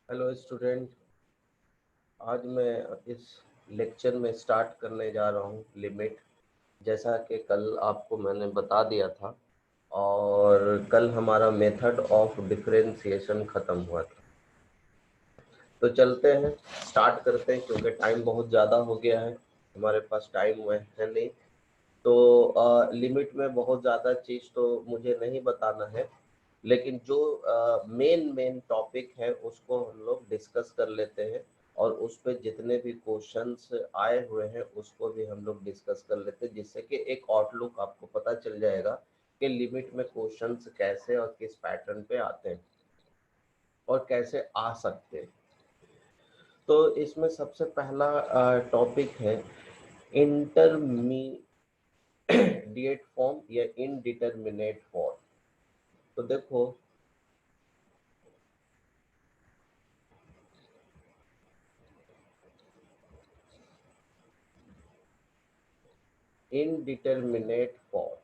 Hello student. आज मैं इस लेक्चर में स्टार्ट करने जा रहा हूँ लिमिट। जैसा कि कल आपको मैंने बता दिया था और कल हमारा मेथड ऑफ डिफरेंशिएशन ख़त्म हुआ था। तो चलते हैं, स्टार्ट करते हैं क्योंकि टाइम बहुत ज़्यादा हो गया है, हमारे पास टाइम है नहीं। तो लिमिट में बहुत ज़्यादा चीज़ तो मुझे नहीं बताना है, लेकिन जो मेन मेन टॉपिक है उसको हम लोग डिस्कस कर लेते हैं और उस पे जितने भी क्वेश्चंस आए हुए हैं उसको भी हम लोग डिस्कस कर लेते हैं, जिससे कि एक आउटलुक आपको पता चल जाएगा कि लिमिट में क्वेश्चंस कैसे और किस पैटर्न पे आते हैं और कैसे आ सकते हैं। तो इसमें सबसे पहला टॉपिक है इंटरमीडिएट फॉर्म या इनडिटरमिनेट फॉर्म। तो देखो, इनडिटरमिनेट फॉर्म,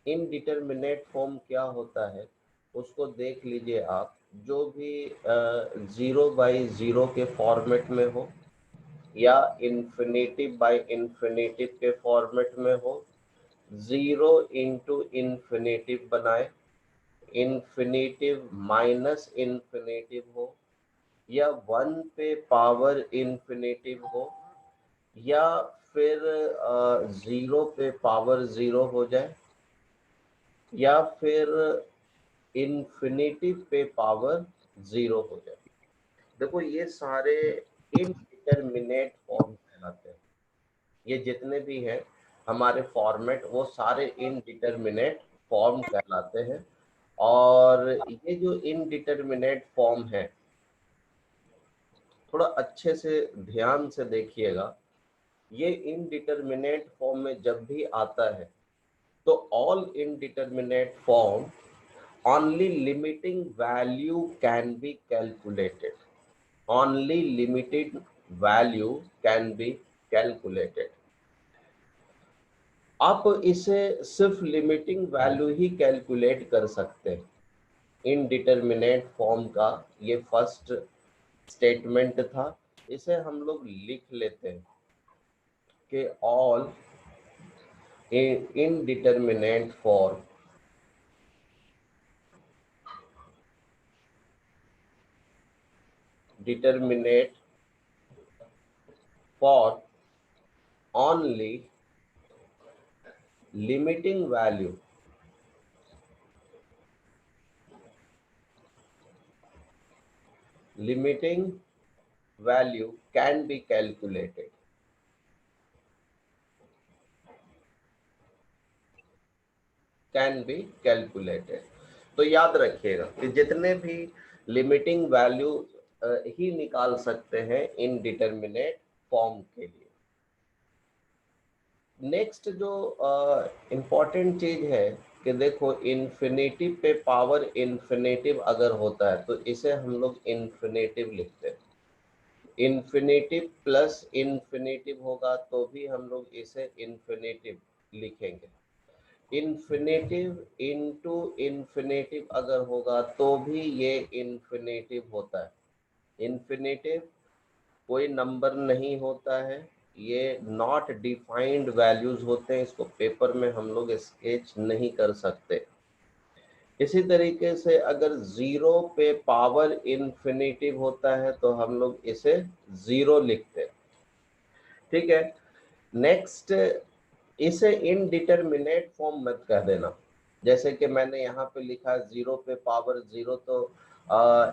इनडिटरमिनेट फॉर्म क्या होता है उसको देख लीजिए आप। जो भी 0/0 के फॉर्मेट में हो या इन्फिनेटिव बाय इन्फिनेटिव के फॉर्मेट में हो, 0 इंटू इन्फिनेटिव बनाए, इन्फिनेटिव माइनस इन्फिनेटिव हो, या 1 पे पावर इन्फिनेटिव हो, या फिर 0 पे पावर 0 हो जाए, या फिर इन्फिनिटिव पे पावर 0 हो जाए। देखो, ये सारे इनडिटरमिनेट फॉर्म कहलाते हैं। ये जितने भी हैं हमारे फॉर्मेट, वो सारे इनडिटरमिनेट फॉर्म कहलाते हैं। और ये जो इनडिटरमिनेट फॉर्म है, थोड़ा अच्छे से ध्यान से देखिएगा। ये इनडिटरमिनेट फॉर्म में जब भी आता है तो all indeterminate form only limiting value can be calculated, only limited value can be calculated। आप इसे सिर्फ लिमिटिंग वैल्यू ही कैलकुलेट कर सकते हैं। इनडिटरमिनेट फॉर्म का ये फर्स्ट स्टेटमेंट था। इसे हम लोग लिख लेते हैं कि all indeterminate form, determinate for only limiting value limiting value can be calculated, can be calculated. तो याद रखिएगा कि जितने भी लिमिटिंग वैल्यू ही निकाल सकते हैं इनडिटरमिनेट फॉर्म के लिए। नेक्स्ट जो इम्पोर्टेंट चीज है कि देखो, इन्फिनेटिव पे पावर इन्फिनेटिव अगर होता है तो इसे हम लोग इन्फिनेटिव लिखते हैं। इन्फिनेटिव प्लस इन्फिनेटिव होगा तो भी हम लोग इसे इन्फिनेटिव लिखेंगे। इन्फिनेटिव इनटू इन्फिनेटिव अगर होगा तो भी ये इन्फिनेटिव होता है। इन्फिनेटिव कोई नंबर नहीं होता है, ये नॉट डिफाइंड वैल्यूज होते हैं। इसको पेपर में हम लोग स्केच नहीं कर सकते। इसी तरीके से अगर 0 पे पावर इन्फिनेटिव होता है तो हम लोग इसे 0 लिखते हैं। ठीक है। नेक्स्ट, इसे इनडिटरमिनेट फॉर्म मत कह देना। जैसे कि मैंने यहाँ पे लिखा 0 पे पावर 0, तो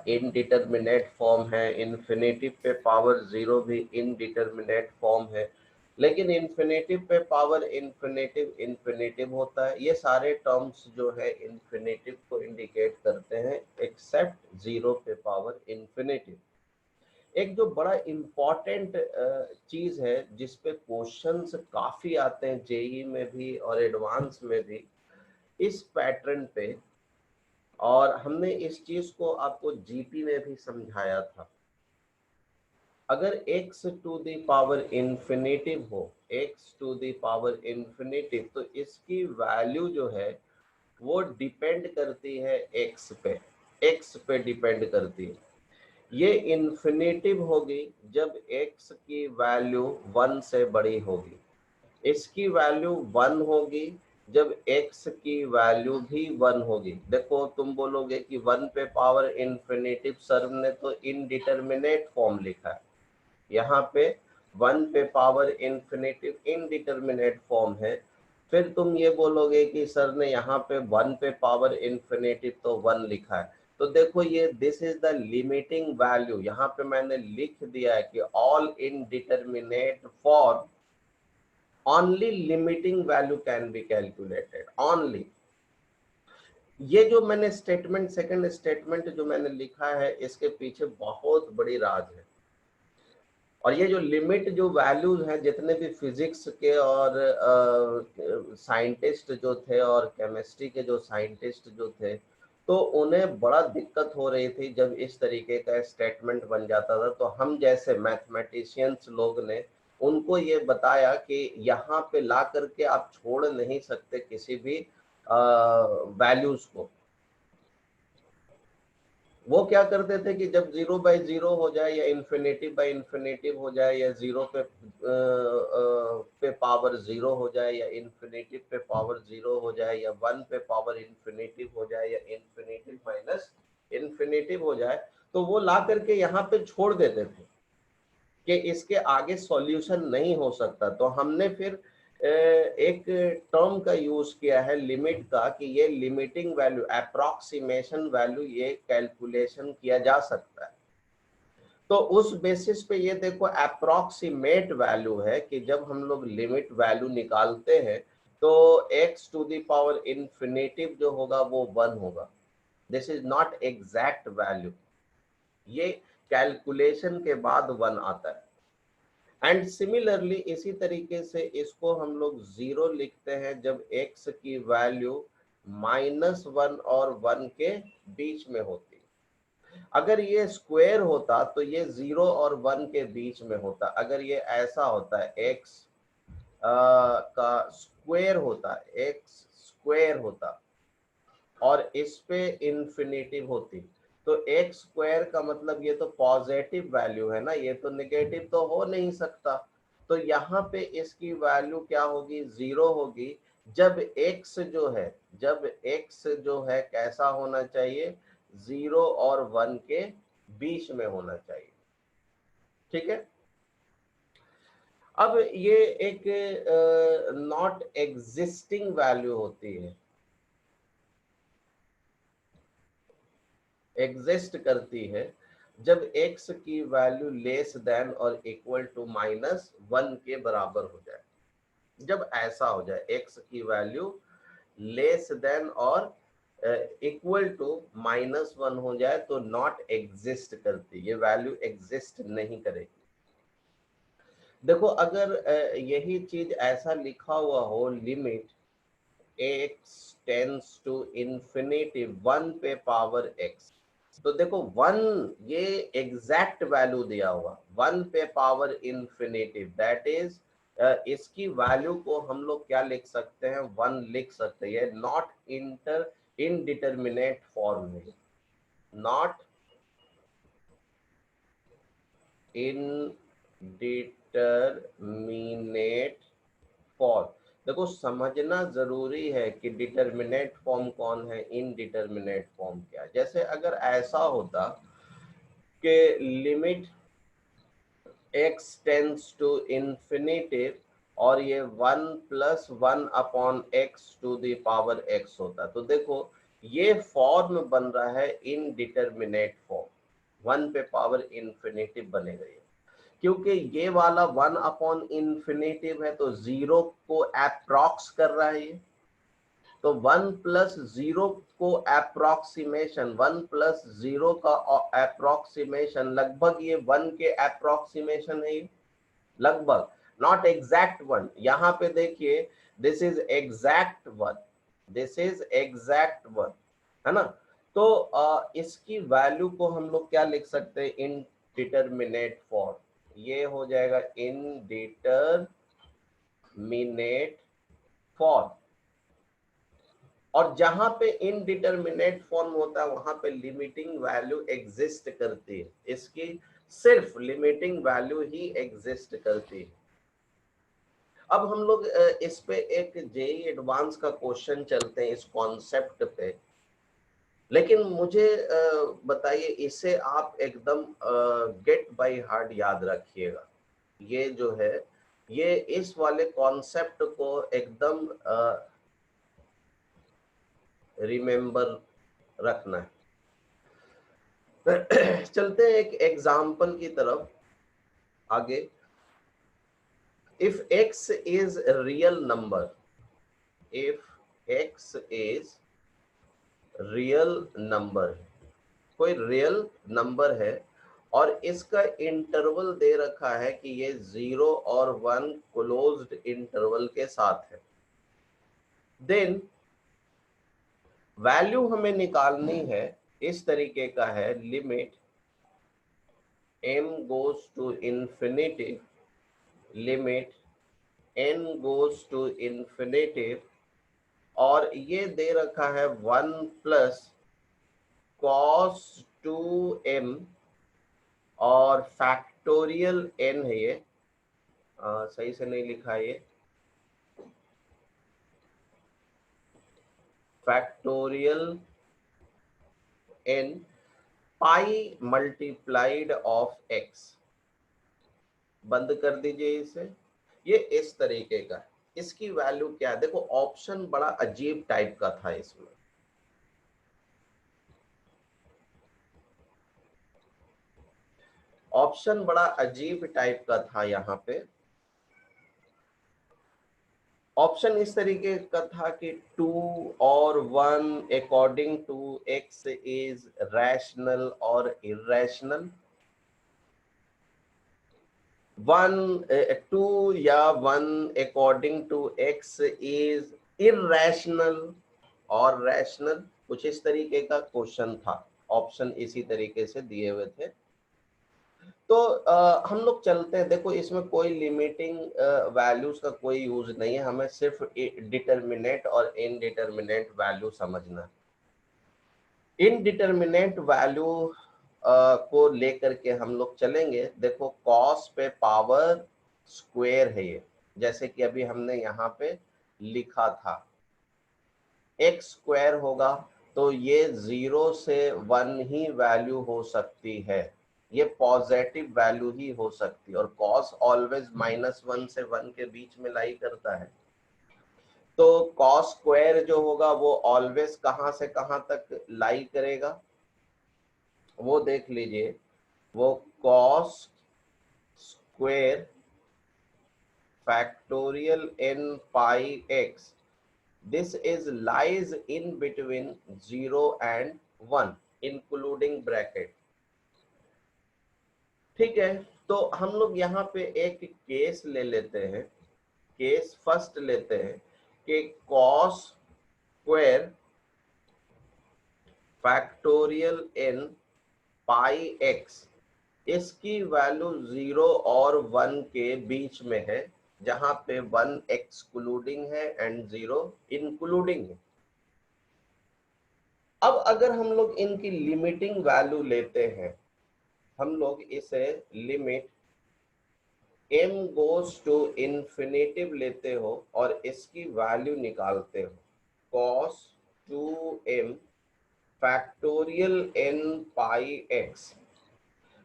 इनडिटरमिनेट फॉर्म है। इन्फिनेटिव पे पावर 0 भी इनडिटरमिनेट फॉर्म है, लेकिन इन्फिनेटिव पे पावर इन्फिनेटिव इन्फिनेटिव होता है। ये सारे टर्म्स जो है इन्फिनेटिव को इंडिकेट करते हैं, एक्सेप्ट 0 पे पावर इन्फिनेटिव। एक जो बड़ा इम्पॉर्टेंट चीज है जिस पे क्वेश्चंस काफी आते हैं जेई में भी और एडवांस में भी, इस पैटर्न पे, और हमने इस चीज को आपको जीपी में भी समझाया था। अगर x to the power infinitive हो, x to the power infinitive, तो इसकी वैल्यू जो है वो डिपेंड करती है x पे, x पे डिपेंड करती है। ये इन्फिनेटिव होगी जब x की वैल्यू 1 से बड़ी होगी, इसकी वैल्यू 1 होगी जब x की वैल्यू भी 1 होगी। देखो तुम बोलोगे कि 1 पे पावर इन्फिनेटिव सर ने तो इनडिटरमिनेट फॉर्म लिखा है, यहाँ पे 1 पे पावर इन्फिनेटिव इनडिटरमिनेट फॉर्म है। फिर तुम ये बोलोगे कि सर ने यहाँ पे 1 पे पावर इन्फिनेटिव तो 1 लिखा है। तो देखो ये this is the limiting value, यहाँ पे मैंने लिख दिया है कि all indeterminate form only limiting value can be calculated only। ये जो मैंने स्टेटमेंट, सेकंड स्टेटमेंट जो मैंने लिखा है, इसके पीछे बहुत बड़ी राज है। और ये जो लिमिट जो वैल्यूज हैं, जितने भी फिजिक्स के और साइंटिस्ट जो थे और केमिस्ट्री के जो साइंटिस्ट जो थे, तो उन्हें बड़ा दिक्कत हो रही थी जब इस तरीके का स्टेटमेंट बन जाता था। तो हम जैसे मैथमेटिशियंस लोग ने उनको ये बताया कि यहाँ पे ला करके आप छोड़ नहीं सकते किसी भी वैल्यूज को। वो क्या करते थे कि जब 0/0 हो जाए या इन्फिनेटिव बाय इन्फिनेटिव हो जाए या 0 पे पावर 0 हो जाए या इन्फिनेटिव पे पावर 0 हो जाए या 1 पे पावर इन्फिनेटिव हो जाए या इन्फिनेटिव माइनस इन्फिनेटिव हो जाए, तो वो ला करके यहाँ पे छोड़ देते थे कि इसके आगे सॉल्यूशन नहीं हो सकता। तो हमने फिर एक टर्म का यूज किया है लिमिट का, कि ये लिमिटिंग वैल्यू, अप्रॉक्सीमेशन वैल्यू, ये कैलकुलेशन किया जा सकता है। तो उस बेसिस पे ये देखो अप्रॉक्सीमेट वैल्यू है कि जब हम लोग लिमिट वैल्यू निकालते हैं तो x to the power infinitive जो होगा वो 1 होगा। This is not exact value, ये कैलकुलेशन के बाद 1 आता है। एंड सिमिलरली इसी तरीके से इसको हम लोग 0 लिखते हैं जब x की वैल्यू -1 और 1 के बीच में होती है। अगर ये स्क्वायर होता तो ये 0 और 1 के बीच में होता। अगर ये ऐसा होता है x का स्क्वायर होता है, x स्क्वायर होता और इस पे इन्फिनेटिव होती, तो एक्स स्क्वायर का मतलब ये तो पॉजिटिव वैल्यू है ना, ये तो नेगेटिव तो हो नहीं सकता। तो यहाँ पे इसकी वैल्यू क्या होगी, 0 होगी जब x जो है, जब x जो है कैसा होना चाहिए, 0 और 1 के बीच में होना चाहिए। ठीक है। अब ये एक नॉट एग्जिस्टिंग वैल्यू होती है, एग्जिस्ट करती है जब x की वैल्यू लेस देन और इक्वल टू -1 के बराबर हो जाए। जब ऐसा हो जाए x की वैल्यू लेस देन और इक्वल टू -1 हो जाए तो नॉट एग्जिस्ट करती, ये वैल्यू एग्जिस्ट नहीं करेगी। देखो अगर यही चीज ऐसा लिखा हुआ हो, limit x tends to infinity 1 पे पावर x, तो देखो 1 ये एग्जैक्ट वैल्यू दिया हुआ, 1 पे पावर इन्फिनेटिव, दैट इज इसकी वैल्यू को हम लोग क्या लिख सकते हैं, 1 लिख सकते हैं। नॉट इंटर इनडिटरमिनेट फॉर्म में, नॉट इनडिटरमिनेट फॉर्म। देखो समझना जरूरी है कि डिटरमिनेट फॉर्म कौन है, इनडिटरमिनेट फॉर्म क्या है। जैसे अगर ऐसा होता कि limit x tends to infinitive और ये 1 + 1 upon x to the power x होता, तो देखो ये फॉर्म बन रहा है इनडिटरमिनेट फॉर्म, 1 पे पावर इन्फिनिटिव बनेगा ये, क्योंकि ये वाला 1 अपॉन इन्फिनिटिव है तो 0 को अप्रॉक्स कर रहा है ये। तो 1 + 0 को अप्रोक्सीमेशन, 1 + 0 का अप्रोक्सीमेशन लगभग ये 1 के अप्रोक्सीमेशन है ये, लगभग, नॉट एग्जैक्ट 1। यहाँ पे देखिए this is exact 1, this is exact 1, है ना। तो इसकी वैल्यू को हम लोग क्या लिख सकते हैं, इनडिटरमिनेट फॉर्म, ये हो जाएगा इनडिटरमिनेट फॉर्म। और जहां पे इनडिटरमिनेट फॉर्म होता है वहां पे लिमिटिंग वैल्यू एग्जिस्ट करती है, इसकी सिर्फ लिमिटिंग वैल्यू ही एग्जिस्ट करती है। अब हम लोग इस पे एक जेई एडवांस का क्वेश्चन चलते हैं इस कॉन्सेप्ट पे, लेकिन मुझे बताइए, इसे आप एकदम गेट बाय हार्ट याद रखिएगा। ये जो है, ये इस वाले कॉन्सेप्ट को एकदम रिमेम्बर रखना है। चलते हैं एक एग्जाम्पल की तरफ आगे। If x is real number, if x is real number, कोई रियल नंबर है और इसका इंटरवल दे रखा है कि ये 0 और 1 क्लोज्ड इंटरवल के साथ है, देन वैल्यू हमें निकालनी है। इस तरीके का है, limit m goes to infinity, limit n goes to infinity, और ये दे रखा है 1 प्लस cos 2m और फैक्टोरियल n है ये, सही से नहीं लिखा है ये, factorial n pi multiplied of x। बंद कर दीजिए इसे। ये इस तरीके का है। इसकी वैल्यू क्या है? देखो ऑप्शन बड़ा अजीब टाइप का था इसमें। ऑप्शन बड़ा अजीब टाइप का था यहाँ पे। ऑप्शन इस तरीके का था कि 2 और 1 according to x is rational और इरेशनल, 2 या 1 according to x is irrational और रैशनल। कुछ इस तरीके का क्वेश्चन था, ऑप्शन इसी तरीके से दिए हुए थे। तो हम लोग चलते हैं। देखो इसमें कोई लिमिटिंग वैल्यूज का कोई यूज नहीं है, हमें सिर्फ डिटर्मिनेट और इनडिटर्मिनेट वैल्यू समझना है। इनडिटर्मिनेट वैल्यू को लेकर के हम लोग चलेंगे। देखो कॉस पे पावर स्क्वायर है ये, जैसे कि अभी हमने यहाँ पे लिखा था, एक्स स्क्वायर होगा तो ये 0 से 1 ही वैल्यू हो सकती है, ये पॉजिटिव वैल्यू ही हो सकती है, और कॉस ऑलवेज -1 से 1 के बीच में लाई करता है। तो कॉस स्क्वायर जो होगा वो ऑलवेज कहां से कहां तक लाई करेगा, वो देख लीजिए। वो cos square factorial n pi x, this is lies in between 0 and 1 including bracket। ठीक है, तो हम लोग यहाँ पे एक केस ले लेते हैं। केस फर्स्ट लेते हैं कि cos square factorial n pi x, इसकी वैल्यू 0 और 1 के बीच में है, जहां पे 1 एक्सक्लूडिंग है एंड 0 इंक्लूडिंग है। अब अगर हम लोग इनकी लिमिटिंग वैल्यू लेते हैं, हम लोग इसे limit m goes to infinitive लेते हो और इसकी वैल्यू निकालते हो, cos 2m factorial n pi x।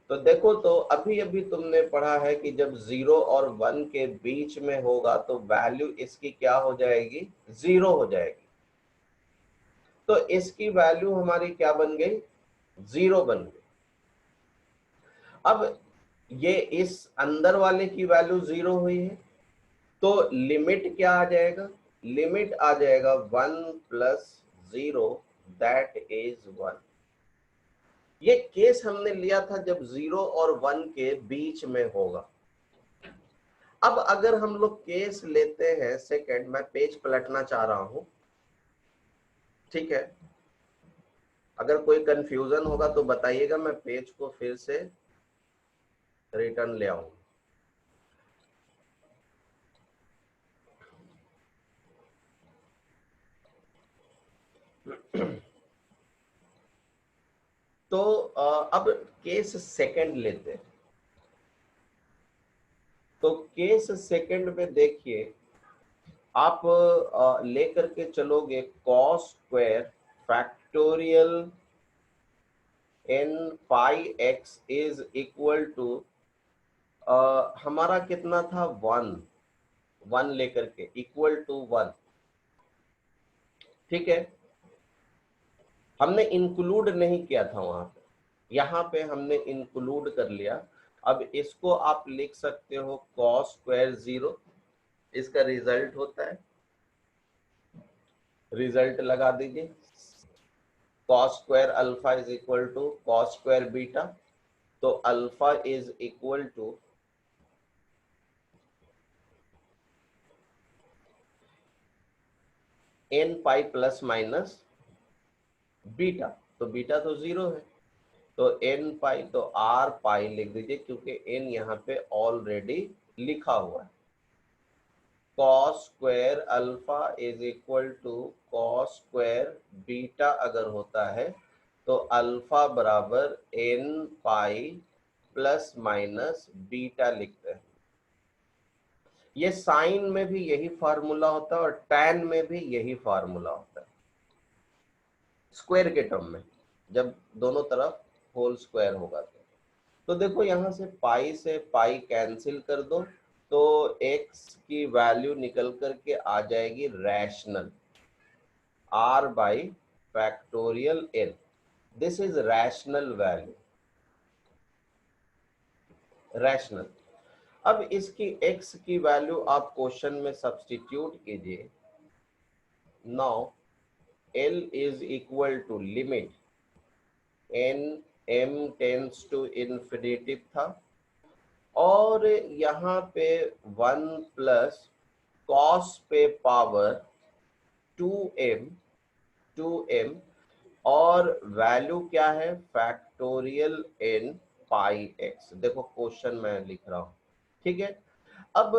तो देखो, तो अभी अभी तुमने पढ़ा है कि जब 0 और 1 के बीच में होगा तो वैल्यू इसकी क्या हो जाएगी? 0 हो जाएगी। तो इसकी वैल्यू हमारी क्या बन गई? 0 बन गई। अब ये इस अंदर वाले की वैल्यू 0 हुई है, तो लिमिट क्या आ जाएगा? लिमिट आ जाएगा 1 प्लस 0 दैट इज 1। ये केस हमने लिया था जब 0 और 1 के बीच में होगा। अब अगर हम लोग केस लेते हैं सेकंड, मैं पेज पलटना चाह रहा हूं, ठीक है? अगर कोई कंफ्यूजन होगा तो बताइएगा, मैं पेज को फिर से रिटर्न ले आऊं। तो अब केस सेकंड लेते हैं। तो केस सेकंड में देखिए, आप लेकर के चलोगे cos square factorial n pi x is equal to, हमारा कितना था 1 लेकर के इक्वल टू 1। ठीक है, हमने इंक्लूड नहीं किया था वहां पे, यहाँ पे हमने इंक्लूड कर लिया। अब इसको आप लिख सकते हो cos स्क्वायर 0, इसका रिजल्ट होता है, रिजल्ट लगा दीजिए, cos square alpha is equal to cos square beta. तो alpha is equal to n pi plus minus beta. तो बीटा तो 0 है, तो n पाई, तो r पाई लिख दीजिए क्योंकि n यहाँ पे ऑलरेडी लिखा हुआ है। cos square alpha is equal to cos square beta अगर होता है तो अल्फा बराबर n pi plus minus beta लिखते हैं। ये साइन में भी यही फार्मूला होता है और टैन में भी यही फार्मूला होता है, स्क्वायर के टर्म में, जब दोनों तरफ होल स्क्वायर होगा। तो देखो यहाँ से पाई कैंसिल कर दो, तो x की वैल्यू निकल करके आ जाएगी rational r by factorial n। This is rational value, rational. अब इसकी x की वैल्यू आप क्वेश्चन में सब्स्टिट्यूट कीजिए। Now L is equal to limit n m tends to infinity था, और यहाँ पे 1 प्लस कॉस पे पावर 2m, और वैल्यू क्या है फैक्टोरियल n पाई x। देखो क्वेश्चन मैं लिख रहा हूँ, ठीक है। अब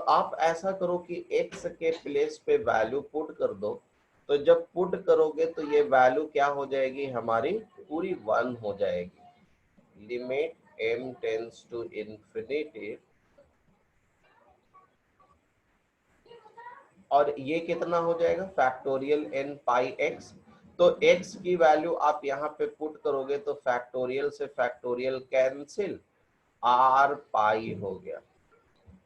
आप ऐसा करो कि x के प्लेस पे वैल्यू पुट कर दो, तो जब पुट करोगे तो ये वैल्यू क्या हो जाएगी, हमारी पूरी 1 हो जाएगी। Limit m tends to infinity, और ये कितना हो जाएगा फैक्टोरियल n पाई x। तो x की वैल्यू आप यहाँ पे पुट करोगे तो फैक्टोरियल से फैक्टोरियल कैंसिल, r पाई हो गया।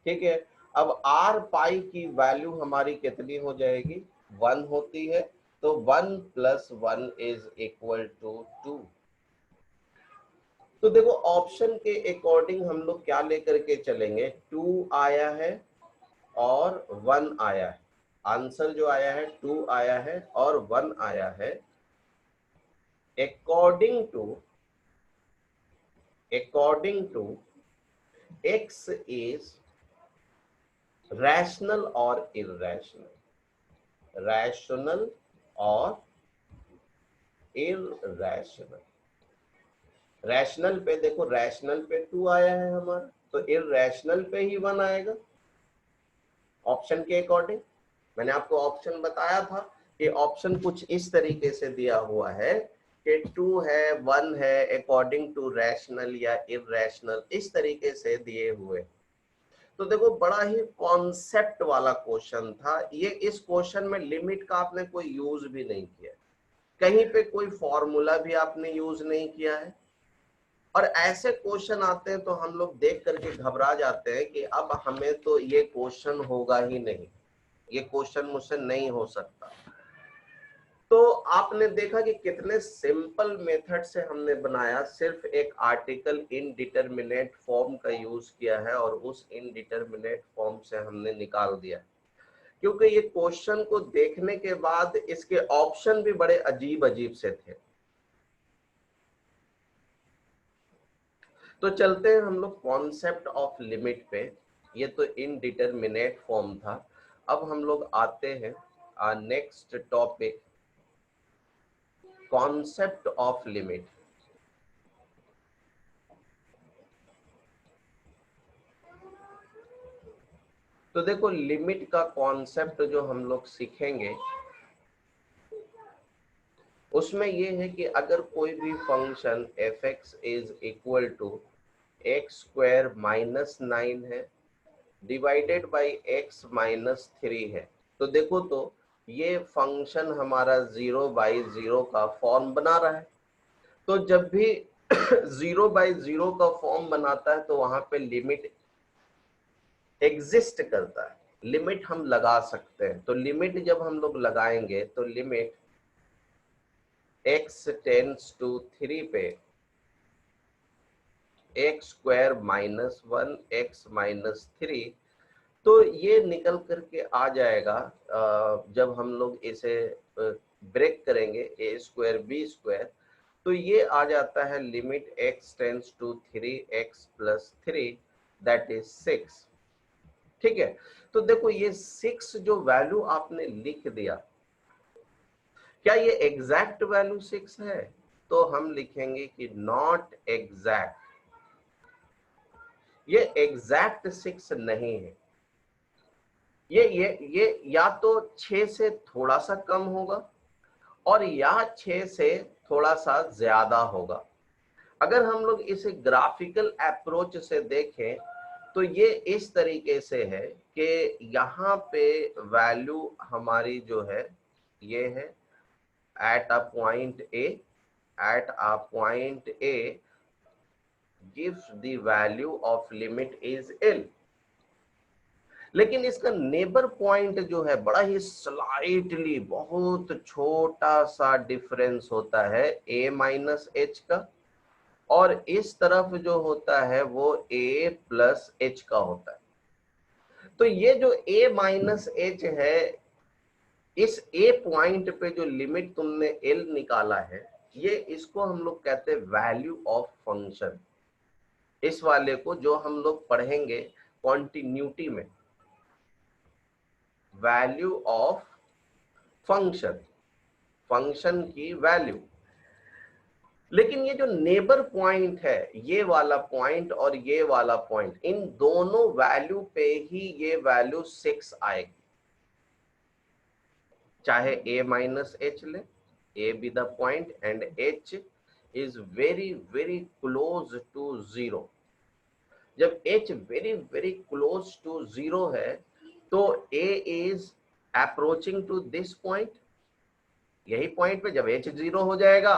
ठीक है, अब r पाई की वैल्यू हमारी कितनी हो जाएगी, 1 होती है, तो 1 प्लस 1 इज इक्वल टू 2। तो देखो ऑप्शन के अकॉर्डिंग हम लोग क्या लेकर के चलेंगे, 2 आया है और 1 आया है। आंसर जो आया है 2 आया है और 1 आया है। According to x is rational और इररेशनल, रैशनल और इररेशनल। रैशनल पे देखो, रैशनल पे 2 आया है हमारा, तो इररेशनल पे ही 1 आएगा ऑप्शन के अकॉर्डिंग। मैंने आपको ऑप्शन बताया था कि ऑप्शन कुछ इस तरीके से दिया हुआ है कि 2 है 1 है, अकॉर्डिंग टू रैशनल या इररेशनल, इस तरीके से दिए हुए। तो देखो बड़ा ही कॉन्सेप्ट वाला क्वेश्चन था ये। इस क्वेश्चन में लिमिट का आपने कोई यूज भी नहीं किया, कहीं पे कोई फॉर्मूला भी आपने यूज नहीं किया है। और ऐसे क्वेश्चन आते हैं तो हम लोग देख करके घबरा जाते हैं कि अब हमें तो ये क्वेश्चन होगा ही नहीं, ये क्वेश्चन मुझसे नहीं हो सकता। तो आपने देखा कि कितने सिंपल मेथड से हमने बनाया, सिर्फ एक आर्टिकल इनडिटरमिनेट फॉर्म का यूज किया है और उस इनडिटरमिनेट फॉर्म से हमने निकाल दिया। क्योंकि ये क्वेश्चन को देखने के बाद इसके ऑप्शन भी बड़े अजीब अजीब से थे। तो चलते हैं हम लोग कॉन्सेप्ट ऑफ लिमिट पे। ये तो इनडिटरमिनेट फॉर्म था। अब हम लोग आते हैं next topic, concept of limit. तो देखो लिमिट का कॉन्सेप्ट जो हम लोग सीखेंगे उसमें ये है कि अगर कोई भी function f x is equal to x square minus 9 है डिवाइडेड बाई एक्स माइनस 3 है, तो देखो तो ये फंक्शन हमारा 0/0 का फॉर्म बना रहा है। तो जब भी 0/0 का फॉर्म बनाता है तो वहां पे लिमिट एग्जिस्ट करता है, लिमिट हम लगा सकते हैं। तो लिमिट जब हम लोग लगाएंगे तो लिमिट x टेंड्स टू 3 पे x square minus 1 x minus 3, तो ये निकल करके आ जाएगा जब हम लोग इसे ब्रेक करेंगे ए स्क्वायर बी स्क्वायर, तो ये आ जाता है limit x tends to 3x plus 3 that is 6। ठीक है, तो देखो ये 6 जो वैल्यू आपने लिख दिया, क्या ये एग्जैक्ट वैल्यू 6 है? तो हम लिखेंगे कि नॉट एग्जैक्ट, ये एग्जैक्ट 6 नहीं है। ये या तो 6 से थोड़ा सा कम होगा और या 6 से थोड़ा सा ज्यादा होगा। अगर हम लोग इसे ग्राफिकल अप्रोच से देखें तो ये इस तरीके से है कि यहाँ पे वैल्यू हमारी जो है ये है at a point A gives the value of limit is L, लेकिन इसका नेबर पॉइंट जो है बड़ा ही स्लाइटली बहुत छोटा सा डिफरेंस होता है a माइनस एच का, और इस तरफ जो होता है वो a प्लस एच का होता है। तो ये जो a माइनस एच है, इस a पॉइंट पे जो लिमिट तुमने l निकाला है, ये इसको हम लोग कहते हैं वैल्यू ऑफ फंक्शन। इस वाले को जो हम लोग पढ़ेंगे कॉन्टिन्यूटी में, वैल्यू ऑफ फंक्शन, फंक्शन की वैल्यू। लेकिन ये जो नेबर पॉइंट है, ये वाला पॉइंट और ये वाला पॉइंट, इन दोनों वैल्यू पे ही ये वैल्यू 6 आएगी, चाहे a माइनस एच ले, a be the point and h is very very close to 0। जब h very very close to 0 है तो a is approaching to this point, यही पॉइंट पे जब h 0 हो जाएगा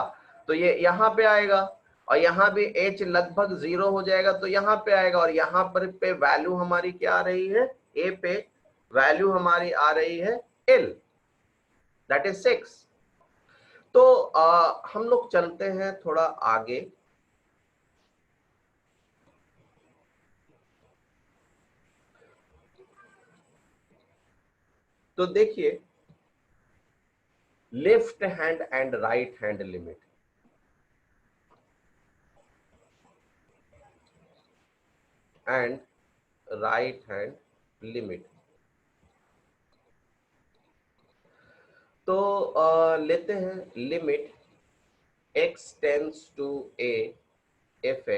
तो ये यहाँ पे आएगा, और यहाँ भी h लगभग 0 हो जाएगा तो यहाँ पे आएगा, और यहाँ पर पे वैल्यू हमारी क्या आ रही है, a पे वैल्यू हमारी आ रही है l, दैट इज 6। तो हम लोग चलते हैं थोड़ा आगे। तो देखिए left hand and right hand limit, and right hand limit. तो लेते हैं limit x tends to a f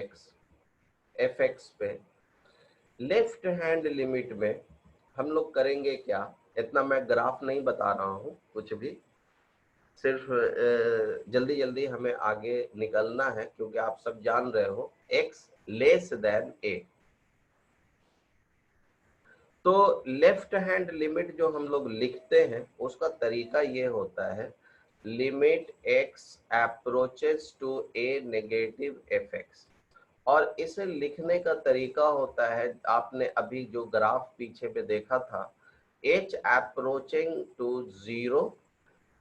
x पे लेफ्ट हैंड लिमिट में हम लोग करेंगे क्या, इतना मैं ग्राफ नहीं बता रहा हूं कुछ भी, सिर्फ जल्दी जल्दी हमें आगे निकलना है क्योंकि आप सब जान रहे हो x लेस देन a। तो लेफ्ट हैंड लिमिट जो हम लोग लिखते हैं उसका तरीका ये होता है, limit x approaches to a negative f x, और इसे लिखने का तरीका होता है, आपने अभी जो ग्राफ पीछे पे देखा था, h अप्रोचिंग टू 0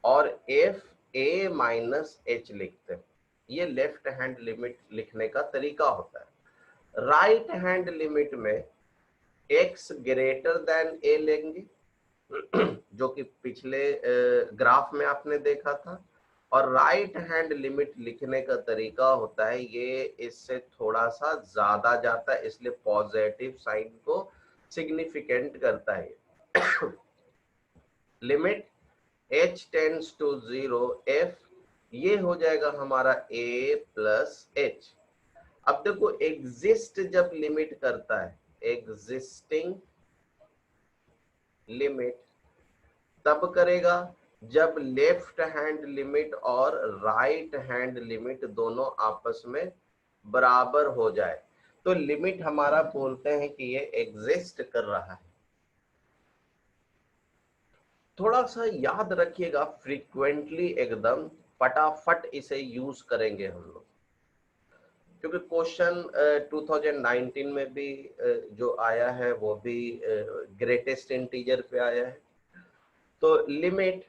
और एफ ए माइनस एच लिखते हैं। ये लेफ्ट हैंड लिमिट लिखने का तरीका होता है। राइट हैंड लिमिट में x ग्रेटर देन ए लेंगे जो कि पिछले ग्राफ में आपने देखा था, और राइट हैंड लिमिट लिखने का तरीका होता है, ये इससे थोड़ा सा ज्यादा जाता है इसलिए पॉजिटिव साइन को सिग्निफिकेंट करता है। Limit h tends to 0 f, ये हो जाएगा हमारा a प्लस एच। अब देखो एग्जिस्ट जब लिमिट करता है, एग्जिस्टिंग लिमिट तब करेगा जब लेफ्ट हैंड लिमिट और राइट हैंड लिमिट दोनों आपस में बराबर हो जाए तो लिमिट हमारा बोलते हैं कि ये एग्जिस्ट कर रहा है। थोड़ा सा याद रखिएगा, फ्रीक्वेंटली एकदम फटाफट इसे यूज करेंगे हम लोग, क्योंकि क्वेश्चन 2019 में भी जो आया है वो भी ग्रेटेस्ट इंटीजर पे आया है। तो limit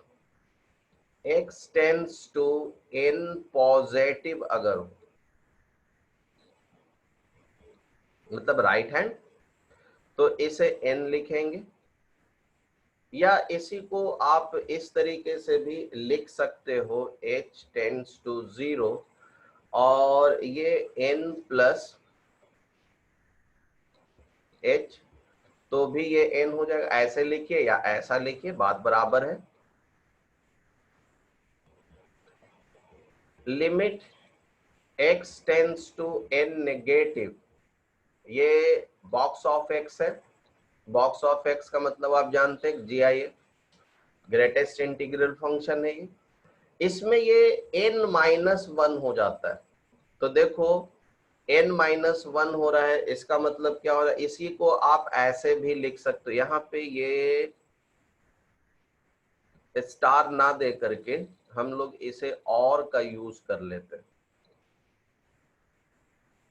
x tends to n positive अगर हो, मतलब राइट हैंड, तो इसे n लिखेंगे, या इसी को आप इस तरीके से भी लिख सकते हो h टेंड्स टू 0 और ये n प्लस h, तो भी ये n हो जाएगा। ऐसे लिखिए या ऐसा लिखिए, बात बराबर है। Limit x tends to n negative, ये बॉक्स ऑफ x है। बॉक्स ऑफ x का मतलब आप जानते हैं, GIF, ग्रेटेस्ट इंटीग्रल फंक्शन है ये। इसमें ये n-1 हो जाता है, तो देखो n-1 हो रहा है, इसका मतलब क्या हो रहा है, इसी को आप ऐसे भी लिख सकते हो। यहाँ पे ये स्टार ना दे करके हम लोग इसे और का यूज कर लेते हैं,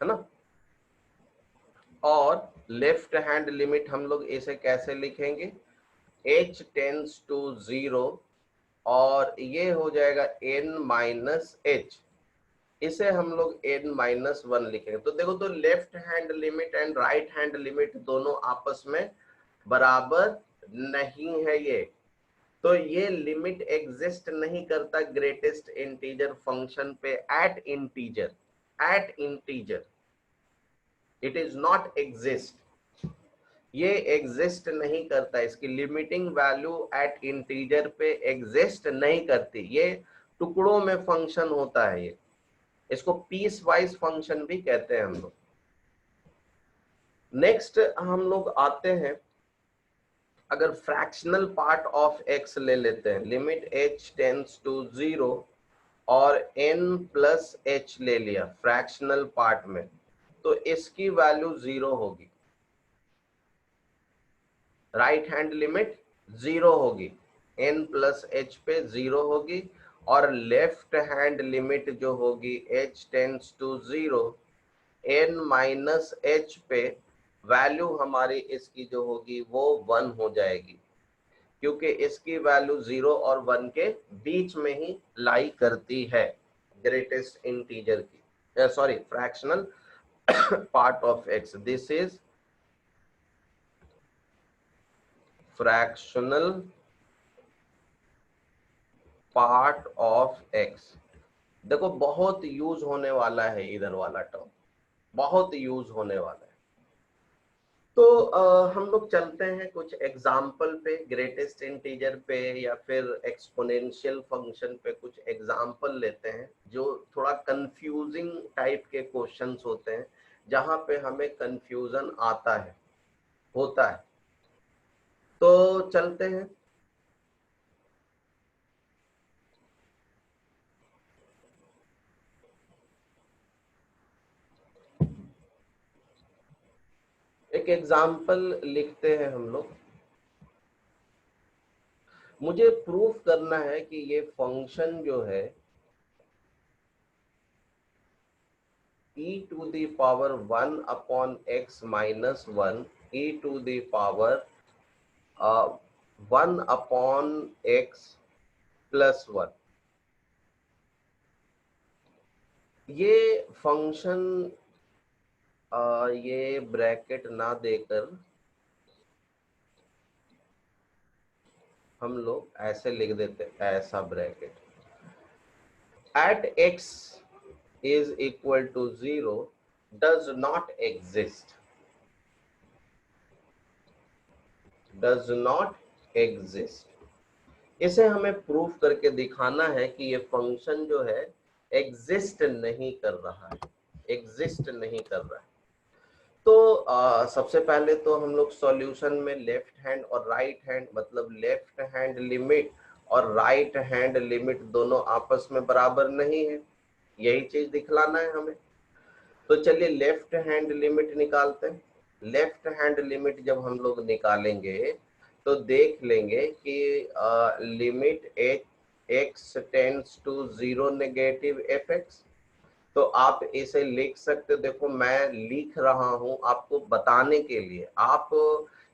है ना। और लेफ्ट हैंड लिमिट हम लोग इसे कैसे लिखेंगे, h टेंड्स टू 0 और ये हो जाएगा n-h, इसे हम लोग n-1 लिखेंगे। तो देखो, तो left hand limit and right hand limit दोनों आपस में बराबर नहीं है ये, तो ये लिमिट एग्जिस्ट नहीं करता ग्रेटेस्ट इंटीजर फंक्शन पे at integer. At integer it is not exist, ये एग्जिस्ट नहीं करता, इसकी लिमिटिंग वैल्यू एट इंटीजर पे एग्जिस्ट नहीं करती, ये टुकड़ों में फंक्शन होता है। ये इसको पीस वाइज फंक्शन भी कहते हैं हम लोग। नेक्स्ट हम लोग आते हैं, अगर फ्रैक्शनल पार्ट ऑफ x ले लेते हैं, लिमिट h टेंड्स टू 0 और n प्लस h ले लिया फ्रैक्शनल पार्ट में, तो इसकी वैल्यू 0 होगी। राइट हैंड लिमिट 0 होगी, n प्लस h पे 0 होगी, और लेफ्ट हैंड लिमिट जो होगी h टेंड्स टू 0 n-h पे वैल्यू हमारी इसकी जो होगी वो 1 हो जाएगी, क्योंकि इसकी वैल्यू 0 और 1 के बीच में ही लाई करती है ग्रेटेस्ट इंटीजर की, sorry fractional part of x। This is fractional part of x। देखो, बहुत यूज होने वाला है इधर वाला टर्म, बहुत यूज होने वाला है। तो हम लोग चलते हैं कुछ एग्जाम्पल पे, ग्रेटेस्ट इंटीजर पे या फिर एक्सपोनेंशियल फंक्शन पे कुछ एग्जाम्पल लेते हैं जो थोड़ा कंफ्यूजिंग टाइप के क्वेश्चंस होते हैं, जहां पे हमें कंफ्यूजन आता है, होता है। तो चलते हैं। एक एग्जाम्पल लिखते हैं हम लोग। मुझे प्रूफ करना है कि ये फंक्शन जो है e to the power 1 upon x minus 1 e to the power 1 upon x plus 1, ये फंक्शन ये ब्रैकेट ना देकर हम लोग ऐसे लिख देते, ऐसा bracket, at x is equal to 0 does not exist, does not exist। इसे हमें प्रूफ करके दिखाना है कि ये फंक्शन जो है एग्जिस्ट नहीं कर रहा है, एग्जिस्ट नहीं कर रहा है। तो सबसे पहले तो हम लोग सॉल्यूशन में लेफ्ट हैंड और राइट हैंड, मतलब लेफ्ट हैंड लिमिट और राइट हैंड लिमिट दोनों आपस में बराबर नहीं है, यही चीज दिखलाना है हमें। तो चलिए लेफ्ट हैंड लिमिट निकालते हैं। लेफ्ट हैंड लिमिट जब हम लोग निकालेंगे तो देख लेंगे कि limit x tends to 0 negative f x. तो आप इसे लिख सकते, देखो मैं लिख रहा हूं आपको बताने के लिए, आप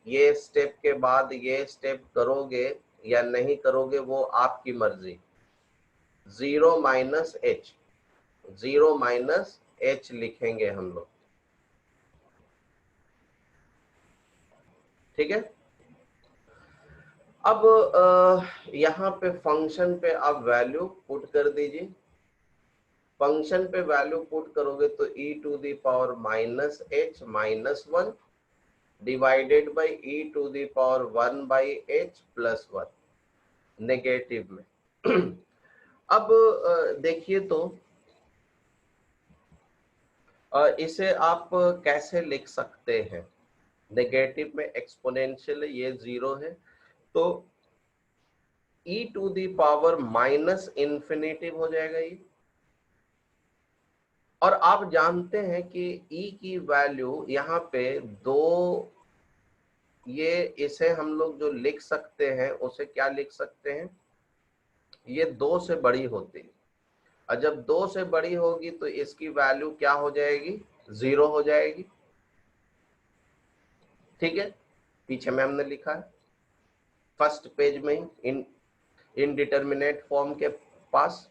ये स्टेप के बाद ये स्टेप करोगे या नहीं करोगे वो आपकी मर्जी। 0 माइनस एच, 0 माइनस एच लिखेंगे हम लोग, ठीक है। अब यहाँ पे फंक्शन पे आप वैल्यू पुट कर दीजिए। फंक्शन पे वैल्यू पुट करोगे तो e to the power minus h minus 1 divided by e to the power 1 by h plus 1 negative में। अब देखिए तो इसे आप कैसे लिख सकते हैं। नेगेटिव में एक्सपोनेंशियल है, ये 0 है, तो e to the power minus infinitive हो जाएगा ये। और आप जानते हैं कि e की वैल्यू यहाँ पे 2, ये इसे हम लोग जो लिख सकते हैं उसे क्या लिख सकते हैं, ये 2 से बड़ी होती है, और जब 2 से बड़ी होगी तो इसकी वैल्यू क्या हो जाएगी, 0 हो जाएगी, ठीक है। पीछे में हमने लिखा है फर्स्ट पेज में ही इनडिटरमिनेट फॉर्म के पास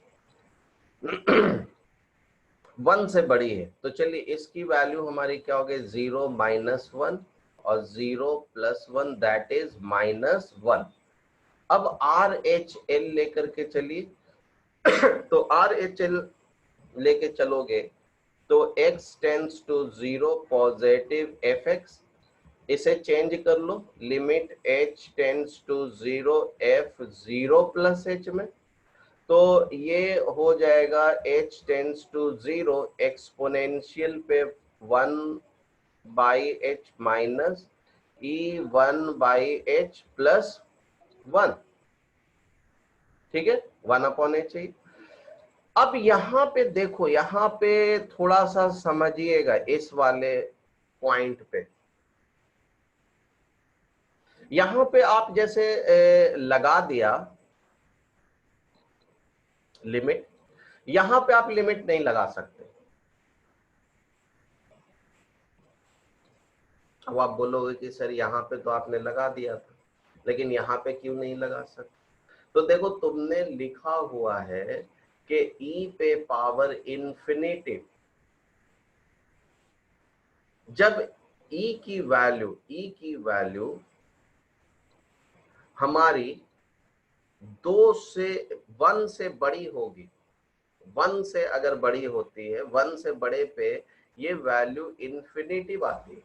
1 से बड़ी है। तो चलिए इसकी वैल्यू हमारी क्या हो गई, 0 माइनस 1 और 0 प्लस 1 दैट इज माइनस 1। अब आर एच एल लेकर के चलिए। तो आर एच एल लेके चलोगे तो x tends to 0 positive f x, इसे चेंज कर लो, limit h tends to 0 f 0 plus h में, तो ये हो जाएगा h टेंड्स टू 0 एक्सपोनेंशियल पे 1 by h minus e 1 by h plus 1, ठीक है, 1 अपॉन h है। अब यहाँ पे देखो, यहाँ पे थोड़ा सा समझिएगा इस वाले पॉइंट पे। यहाँ पे आप जैसे लगा दिया लिमिट, यहाँ पे आप लिमिट नहीं लगा सकते। अब आप बोलोगे कि सर यहाँ पे तो आपने लगा दिया था, लेकिन यहाँ पे क्यों नहीं लगा सकते। तो देखो तुमने लिखा हुआ है कि e पे पावर इंफिनिटी, जब e की वैल्यू हमारी 2 से 1 से बड़ी होगी, 1 से अगर बड़ी होती है, 1 से बड़े पे ये वैल्यू इंफिनिटिव आती है।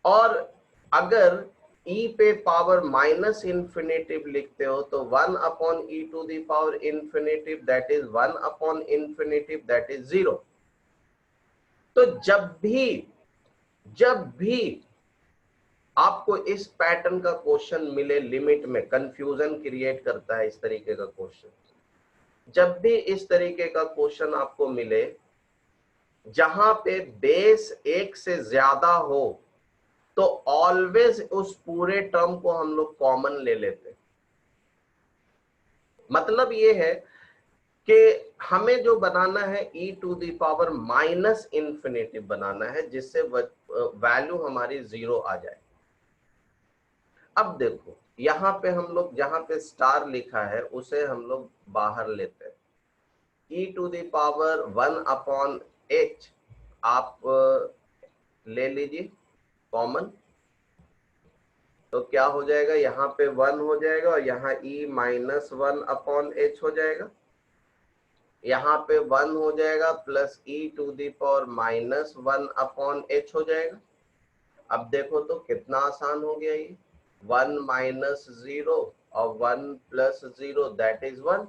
और अगर e पे पावर माइनस इंफिनिटिव लिखते हो तो 1 upon e to the power infinitive that is 1 upon infinitive that is 0। तो जब भी आपको इस पैटर्न का क्वेश्चन मिले, लिमिट में कंफ्यूजन क्रिएट करता है इस तरीके का क्वेश्चन, जब भी इस तरीके का क्वेश्चन आपको मिले जहां पे बेस 1 से ज्यादा हो, तो ऑलवेज उस पूरे टर्म को हम लोग कॉमन ले लेते हैं। मतलब ये है कि हमें जो बनाना है e to the power minus infinitive बनाना है, जिससे वैल्यू हमारी 0 आ जाए। अब देखो यहाँ पे हम लोग जहां पे स्टार लिखा है उसे हम लोग बाहर लेते हैं, e to the power 1 upon h आप ले लीजिए कॉमन, तो क्या हो जाएगा, यहाँ पे 1 हो जाएगा और यहाँ e माइनस 1 अपॉन h हो जाएगा, यहाँ पे 1 हो जाएगा plus e to the power minus 1 upon h हो जाएगा। अब देखो तो कितना आसान हो गया ये, 1 माइनस 0 और 1 plus 0 that is 1।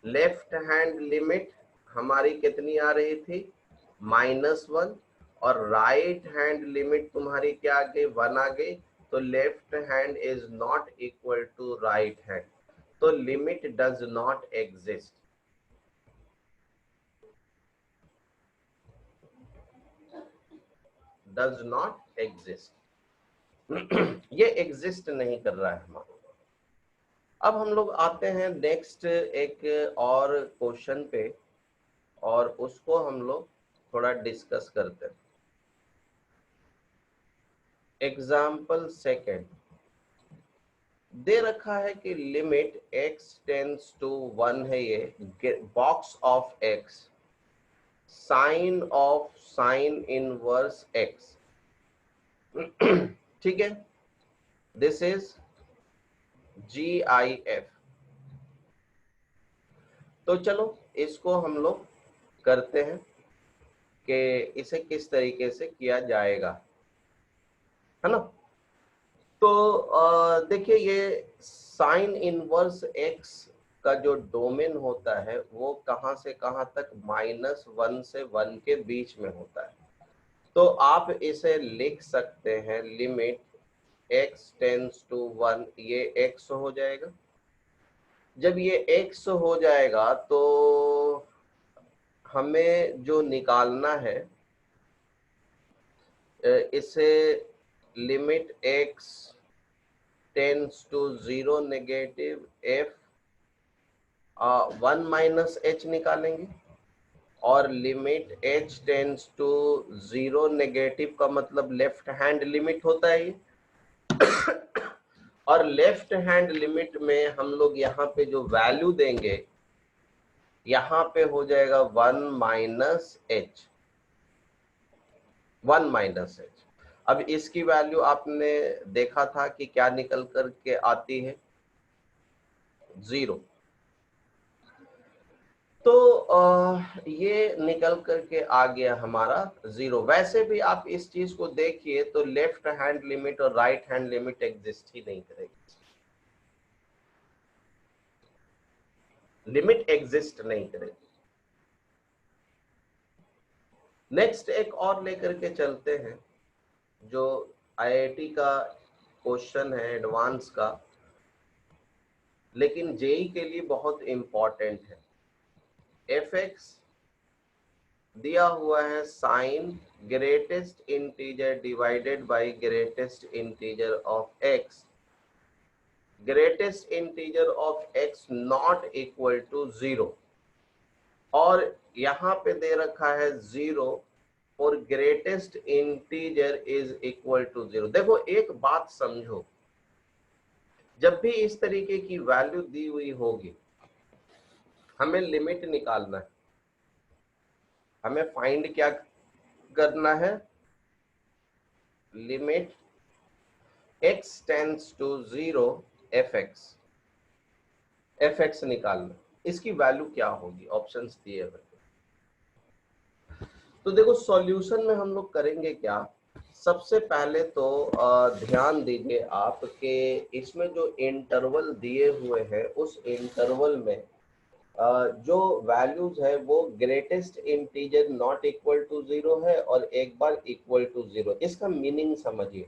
Left hand limit हमारी कितनी आ रही थी, माइनस 1, और राइट हैंड लिमिट तुम्हारी क्या आ गई, 1 आ गई। तो left hand is not equal to right hand, तो limit does not exist. Does not exist ये एग्जिस्ट नहीं कर रहा है हमारा। अब हम लोग आते हैं नेक्स्ट एक और क्वेश्चन पे, और उसको हम लोग थोड़ा डिस्कस करते हैं। एग्जाम्पल सेकेंड दे रखा है कि लिमिट x टेंस टू 1 है, ये box of x, sine of sine inverse x ठीक है, दिस इज GIF। तो चलो इसको हम लोग करते हैं कि इसे किस तरीके से किया जाएगा, है ना। तो देखिए ये साइन इनवर्स x का जो डोमेन होता है वो कहाँ से कहाँ तक, -1 से 1 के बीच में होता है। तो आप इसे लिख सकते हैं लिमिट x टेंस टू 1, ये x हो जाएगा। जब ये x हो जाएगा तो हमें जो निकालना है इसे limit x tends to 0 negative f 1 minus h निकालेंगे, और limit h tends to 0 negative का मतलब लेफ्ट हैंड लिमिट होता है ये और लेफ्ट हैंड लिमिट में हम लोग यहाँ पे जो वैल्यू देंगे, यहाँ पे हो जाएगा 1 माइनस h, 1 माइनस h। अब इसकी वैल्यू आपने देखा था कि क्या निकल कर के आती है, 0। तो ये निकल करके आ गया हमारा 0। वैसे भी आप इस चीज को देखिए तो लेफ्ट हैंड लिमिट और राइट हैंड लिमिट एग्जिस्ट ही नहीं करेगी, लिमिट एग्जिस्ट नहीं करेगी। नेक्स्ट एक और लेकर के चलते हैं जो IIT का क्वेश्चन है एडवांस का, लेकिन जेई के लिए बहुत इंपॉर्टेंट है। fx दिया हुआ है sine greatest integer divided by greatest integer of x, greatest integer of x not equal to 0, और यहाँ पे दे रखा है 0 और greatest integer is equal to 0। देखो एक बात समझो, जब भी इस तरीके की वैल्यू दी हुई होगी हमें लिमिट निकालना है, हमें फाइंड क्या करना है, limit x tends to 0 fx निकालना। इसकी वैल्यू क्या होगी, ऑप्शंस दिए हुए। तो देखो सॉल्यूशन में हम लोग करेंगे क्या, सबसे पहले तो ध्यान दीजिए आप कि इसमें जो इंटरवल दिए हुए हैं उस इंटरवल में जो वैल्यूज है वो greatest integer not equal to 0 है और एक बार इक्वल टू 0। इसका मीनिंग समझिए,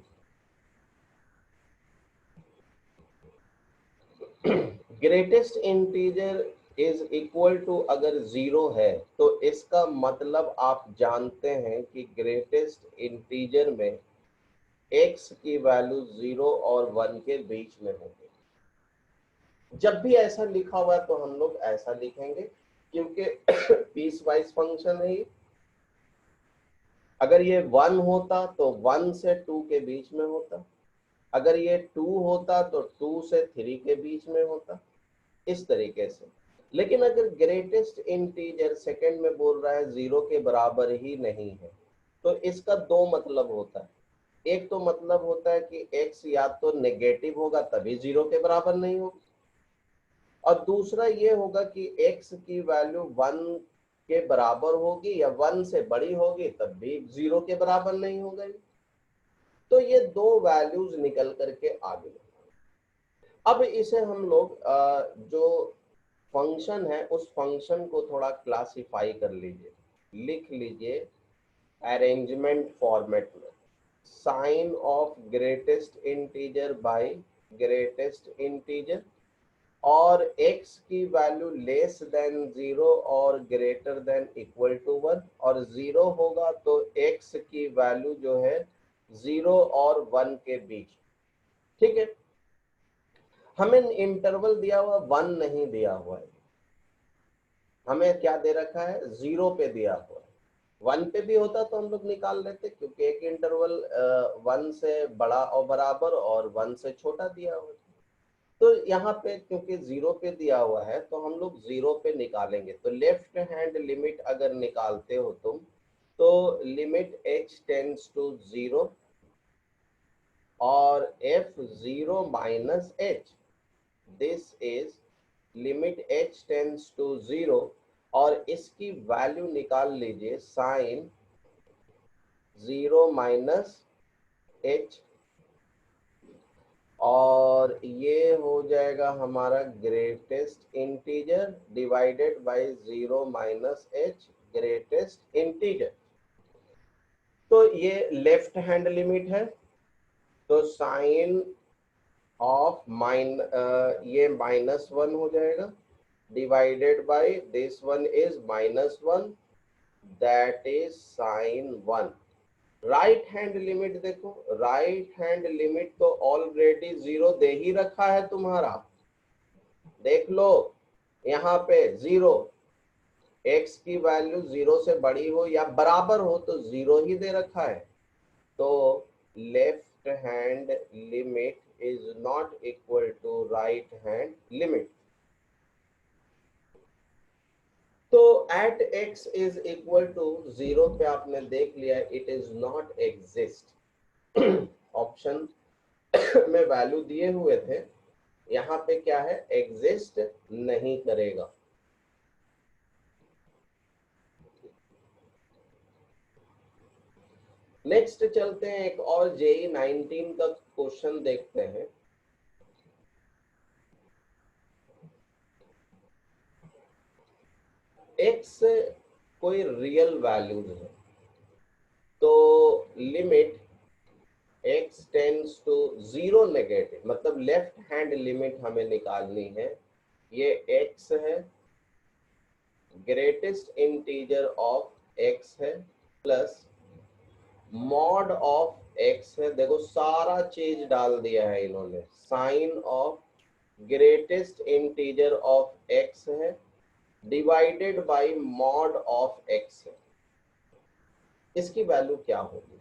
greatest integer is equal to अगर 0 है तो इसका मतलब आप जानते हैं कि ग्रेटेस्ट इंटीजर में x की वैल्यू 0 और 1 के बीच में होगी। जब भी ऐसा लिखा हुआ है तो हम लोग ऐसा लिखेंगे क्योंकि पीस वाइज फंक्शन है ये। अगर ये 1 होता तो 1 से 2 के बीच में होता, अगर ये 2 होता तो 2 से 3 के बीच में होता, इस तरीके से। लेकिन अगर ग्रेटेस्ट इंटीजर सेकंड में बोल रहा है 0 के बराबर ही नहीं है, तो इसका दो मतलब होता है। एक तो मतलब होता है कि x या तो नेगेटिव होगा तभी 0 के बराबर नहीं होगा, और दूसरा ये होगा कि x की वैल्यू 1 के बराबर होगी या 1 से बड़ी होगी तब भी 0 के बराबर नहीं होगा। तो ये दो वैल्यूज निकल करके आ गए। अब इसे हम लोग जो फंक्शन है उस फंक्शन को थोड़ा क्लासिफाई कर लीजिए, लिख लीजिए अरेंजमेंट फॉर्मेट में। Sine of greatest integer by greatest integer, और x की वैल्यू लेस देन 0 और ग्रेटर देन इक्वल टू 1, और 0 होगा तो x की वैल्यू जो है 0 और 1 के बीच। ठीक है, हमें इंटरवल दिया हुआ 1 नहीं दिया हुआ है, हमें क्या दे रखा है 0 पे दिया हुआ है। 1 पे भी होता तो हम लोग निकाल लेते, क्योंकि एक इंटरवल 1 से बड़ा और बराबर और 1 से छोटा दिया हुआ है। तो यहाँ पे क्योंकि 0 पे दिया हुआ है तो हम लोग 0 पे निकालेंगे। तो लेफ्ट हैंड लिमिट अगर निकालते हो तुम, तो लिमिट h टेंड्स टू 0 और f 0 minus h, this is limit h tends to 0, और इसकी वैल्यू निकाल लीजिए साइन 0 माइनस h, और ये हो जाएगा हमारा greatest integer divided bye 0 minus h greatest integer. तो ये लेफ्ट हैंड लिमिट है, तो साइन ऑफ ये -1 हो जाएगा divided by this one is -1, that is sine 1। Right hand limit देखो, राइट हैंड लिमिट तो ऑलरेडी 0 दे ही रखा है तुम्हारा, देख लो यहाँ पे 0, x की वैल्यू 0 से बड़ी हो या बराबर हो तो 0 ही दे रखा है। तो left hand limit is not equal to right hand limit. तो at x is equal to 0 पे आपने देख लिया it is not exist. Option में वैल्यू दिए हुए थे, यहाँ पे क्या है एग्जिस्ट नहीं करेगा। नेक्स्ट चलते हैं, एक और जेई 19 का क्वेश्चन देखते हैं। एक्स कोई रियल वैल्यूज है, तो limit x tends to 0 negative, मतलब लेफ्ट हैंड लिमिट हमें निकालनी है। ये x है, ग्रेटेस्ट इंटीजर ऑफ x है, प्लस मॉड ऑफ x है। देखो सारा चीज डाल दिया है इन्होंने, sine of greatest integer of x है divided by mod of x है। इसकी वैल्यू क्या होगी?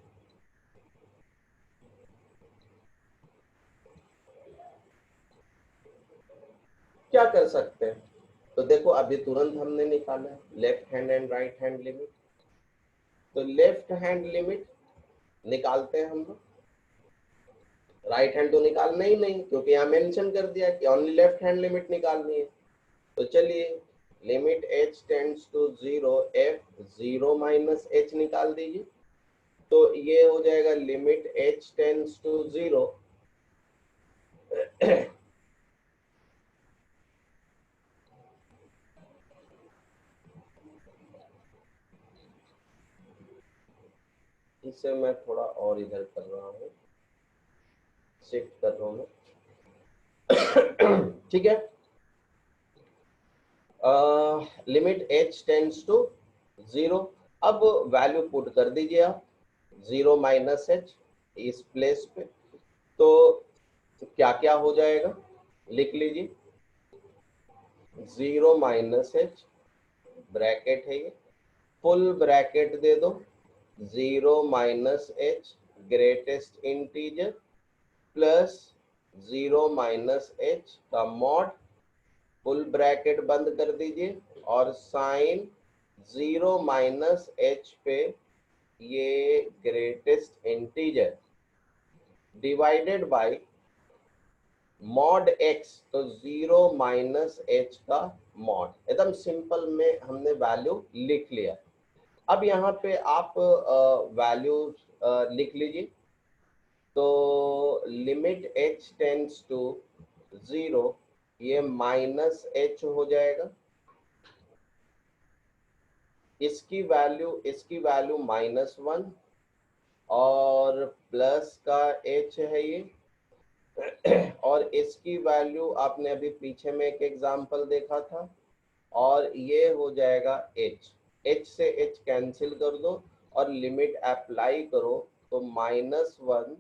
क्या कर सकते हैं? तो देखो अभी तुरंत हमने निकाला है left hand and right hand limit, तो लेफ्ट हैंड लिमिट निकालते हैं हम लोग, राइट हैंड तो निकालना ही नहीं क्योंकि यहाँ मेंशन कर दिया कि ओनली लेफ्ट हैंड लिमिट निकालनी है। तो चलिए limit h tends to 0 f 0 minus h निकाल दीजिए, तो ये हो जाएगा लिमिट h टेंड्स टू 0 इसे मैं थोड़ा और इधर कर रहा हूँ, शिफ्ट कर रहा हूँ मैं। ठीक है, लिमिट h टेंड्स टू 0, अब वैल्यू पुट कर दीजिए आप 0 माइनस h इस प्लेस पे, तो क्या क्या हो जाएगा लिख लीजिए, 0 माइनस h ब्रैकेट है ये, फुल ब्रैकेट दे दो, 0 minus h greatest integer plus 0 minus h का मॉड, फुल ब्रैकेट बंद कर दीजिए, और साइन 0 माइनस h पे ये greatest integer divided by mod x, तो 0 माइनस h का मॉड। एकदम सिंपल में हमने वैल्यू लिख लिया। अब यहाँ पे आप वैल्यू लिख लीजिए, तो लिमिट h टेंड्स टू 0, ये माइनस h हो जाएगा, इसकी वैल्यू -1, और प्लस का h है ये और इसकी वैल्यू आपने अभी पीछे में एक एग्जांपल देखा था, और ये हो जाएगा h। h से h कैंसिल कर दो और लिमिट अप्लाई करो, तो -1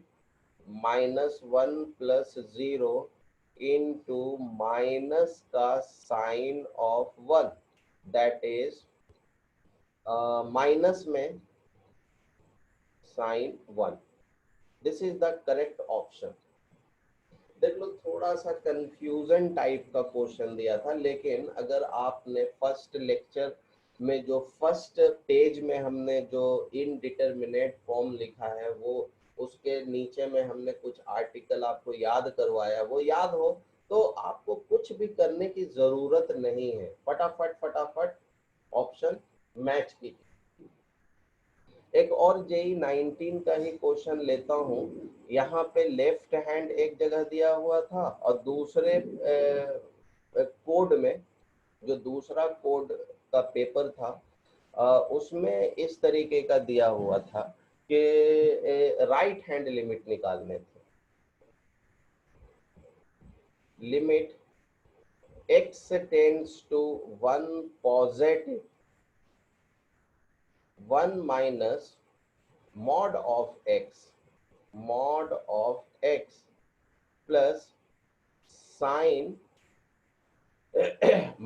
प्लस 0 इंटू माइनस का sign of 1, that is minus में sign 1। This is the correct option. देख लो, थोड़ा सा कंफ्यूजन टाइप का क्वेश्चन दिया था, लेकिन अगर आपने फर्स्ट लेक्चर में जो फर्स्ट पेज में हमने जो इनडिटरमिनेट फॉर्म लिखा है, वो उसके नीचे में हमने कुछ आर्टिकल आपको याद करवाया, वो याद हो तो आपको कुछ भी करने की जरूरत नहीं है, फटाफट फटाफट ऑप्शन मैच कीजिए। एक और जेई 19 का ही क्वेश्चन लेता हूँ। यहाँ पे लेफ्ट हैंड एक जगह दिया हुआ था और दूसरे कोड में, जो दूसरा कोड का पेपर था, उसमें इस तरीके का दिया हुआ था कि राइट हैंड लिमिट निकालने थे। Limit x tends to 1 positive 1 minus mod of x plus sine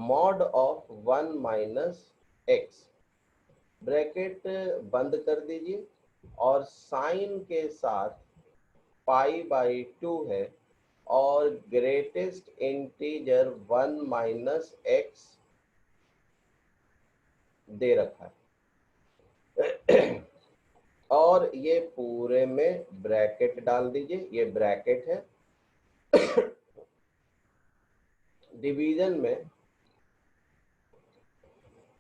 mod of 1 minus x, bracket बंद कर दीजिए, और साइन के साथ पाई बाई 2 है और ग्रेटेस्ट इंटीजर 1 माइनस x दे रखा है और ये पूरे में ब्रैकेट डाल दीजिए, ये ब्रैकेट है। डिवीजन में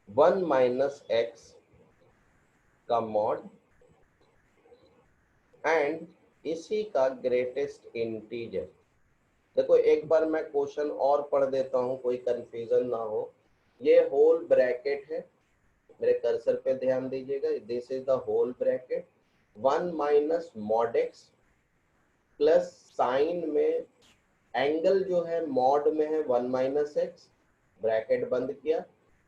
1 माइनस x का मॉड एंड इसी का ग्रेटेस्ट इंटीजर। देखो, एक बार मैं क्वेश्चन और पढ़ देता हूं, कोई कंफ्यूजन ना हो। ये होल ब्रैकेट है, मेरे कर्सर पे ध्यान दीजिएगा, this is the whole bracket. 1 minus mod x plus sine में एंगल जो है मॉड में है 1 माइनस एक्स, ब्रैकेट बंद किया,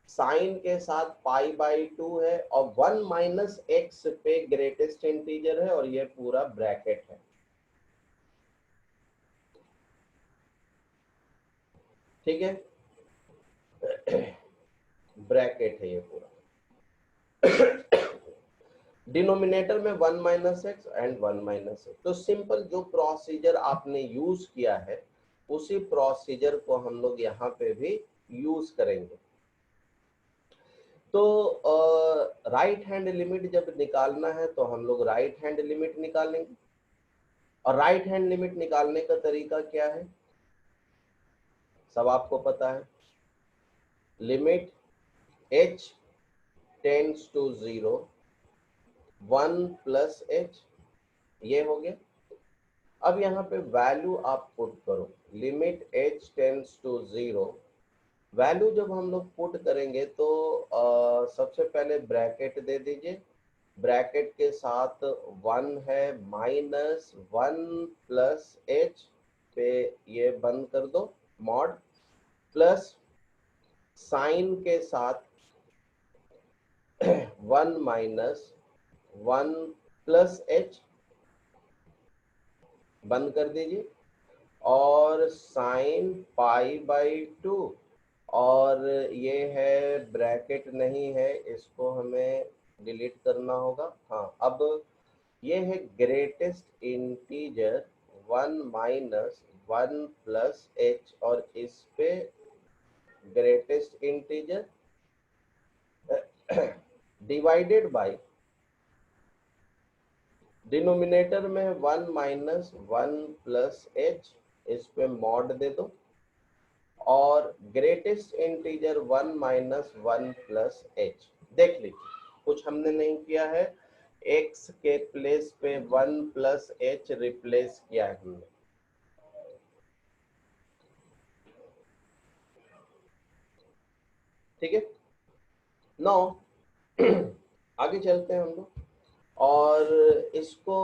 साइन के साथ पाई बाई 2 है और 1 माइनस एक्स पे ग्रेटेस्ट इंटीजर है और ये पूरा ब्रैकेट है। ठीक है, ब्रैकेट है ये पूरा। डिनोमिनेटर में 1 minus x and 1 minus x. तो सिंपल जो प्रोसीजर आपने यूज किया है, उसी प्रोसीजर को हम लोग यहाँ पे भी यूज करेंगे। तो राइट हैंड लिमिट जब निकालना है तो हम लोग राइट हैंड लिमिट निकालेंगे, और राइट हैंड लिमिट निकालने का तरीका क्या है, सब आपको पता है। Limit h tends to 0 1 plus h, ये हो गया। अब यहाँ पे वैल्यू आप पुट करो, limit h tends to 0। Value जब हम लोग पुट करेंगे तो सबसे पहले ब्रैकेट दे दीजिए, ब्रैकेट के साथ 1 है माइनस 1 प्लस h पे ये बंद कर दो मॉड, प्लस साइन के साथ 1 माइनस 1 प्लस h बंद कर दीजिए, और साइन पाई बाई 2, और ये है ब्रैकेट नहीं है, इसको हमें डिलीट करना होगा। हाँ, अब ये है greatest integer 1 minus 1 plus h, और इस पे greatest integer divided by denominator में 1 माइनस 1 प्लस h, इस पे मॉड दे दो, और greatest integer 1 minus 1 plus h। देख लीजिए, कुछ हमने नहीं किया है, x के प्लेस पे 1 प्लस h रिप्लेस किया है हमने। ठीक है, नो आगे चलते हैं हम लोग। और इसको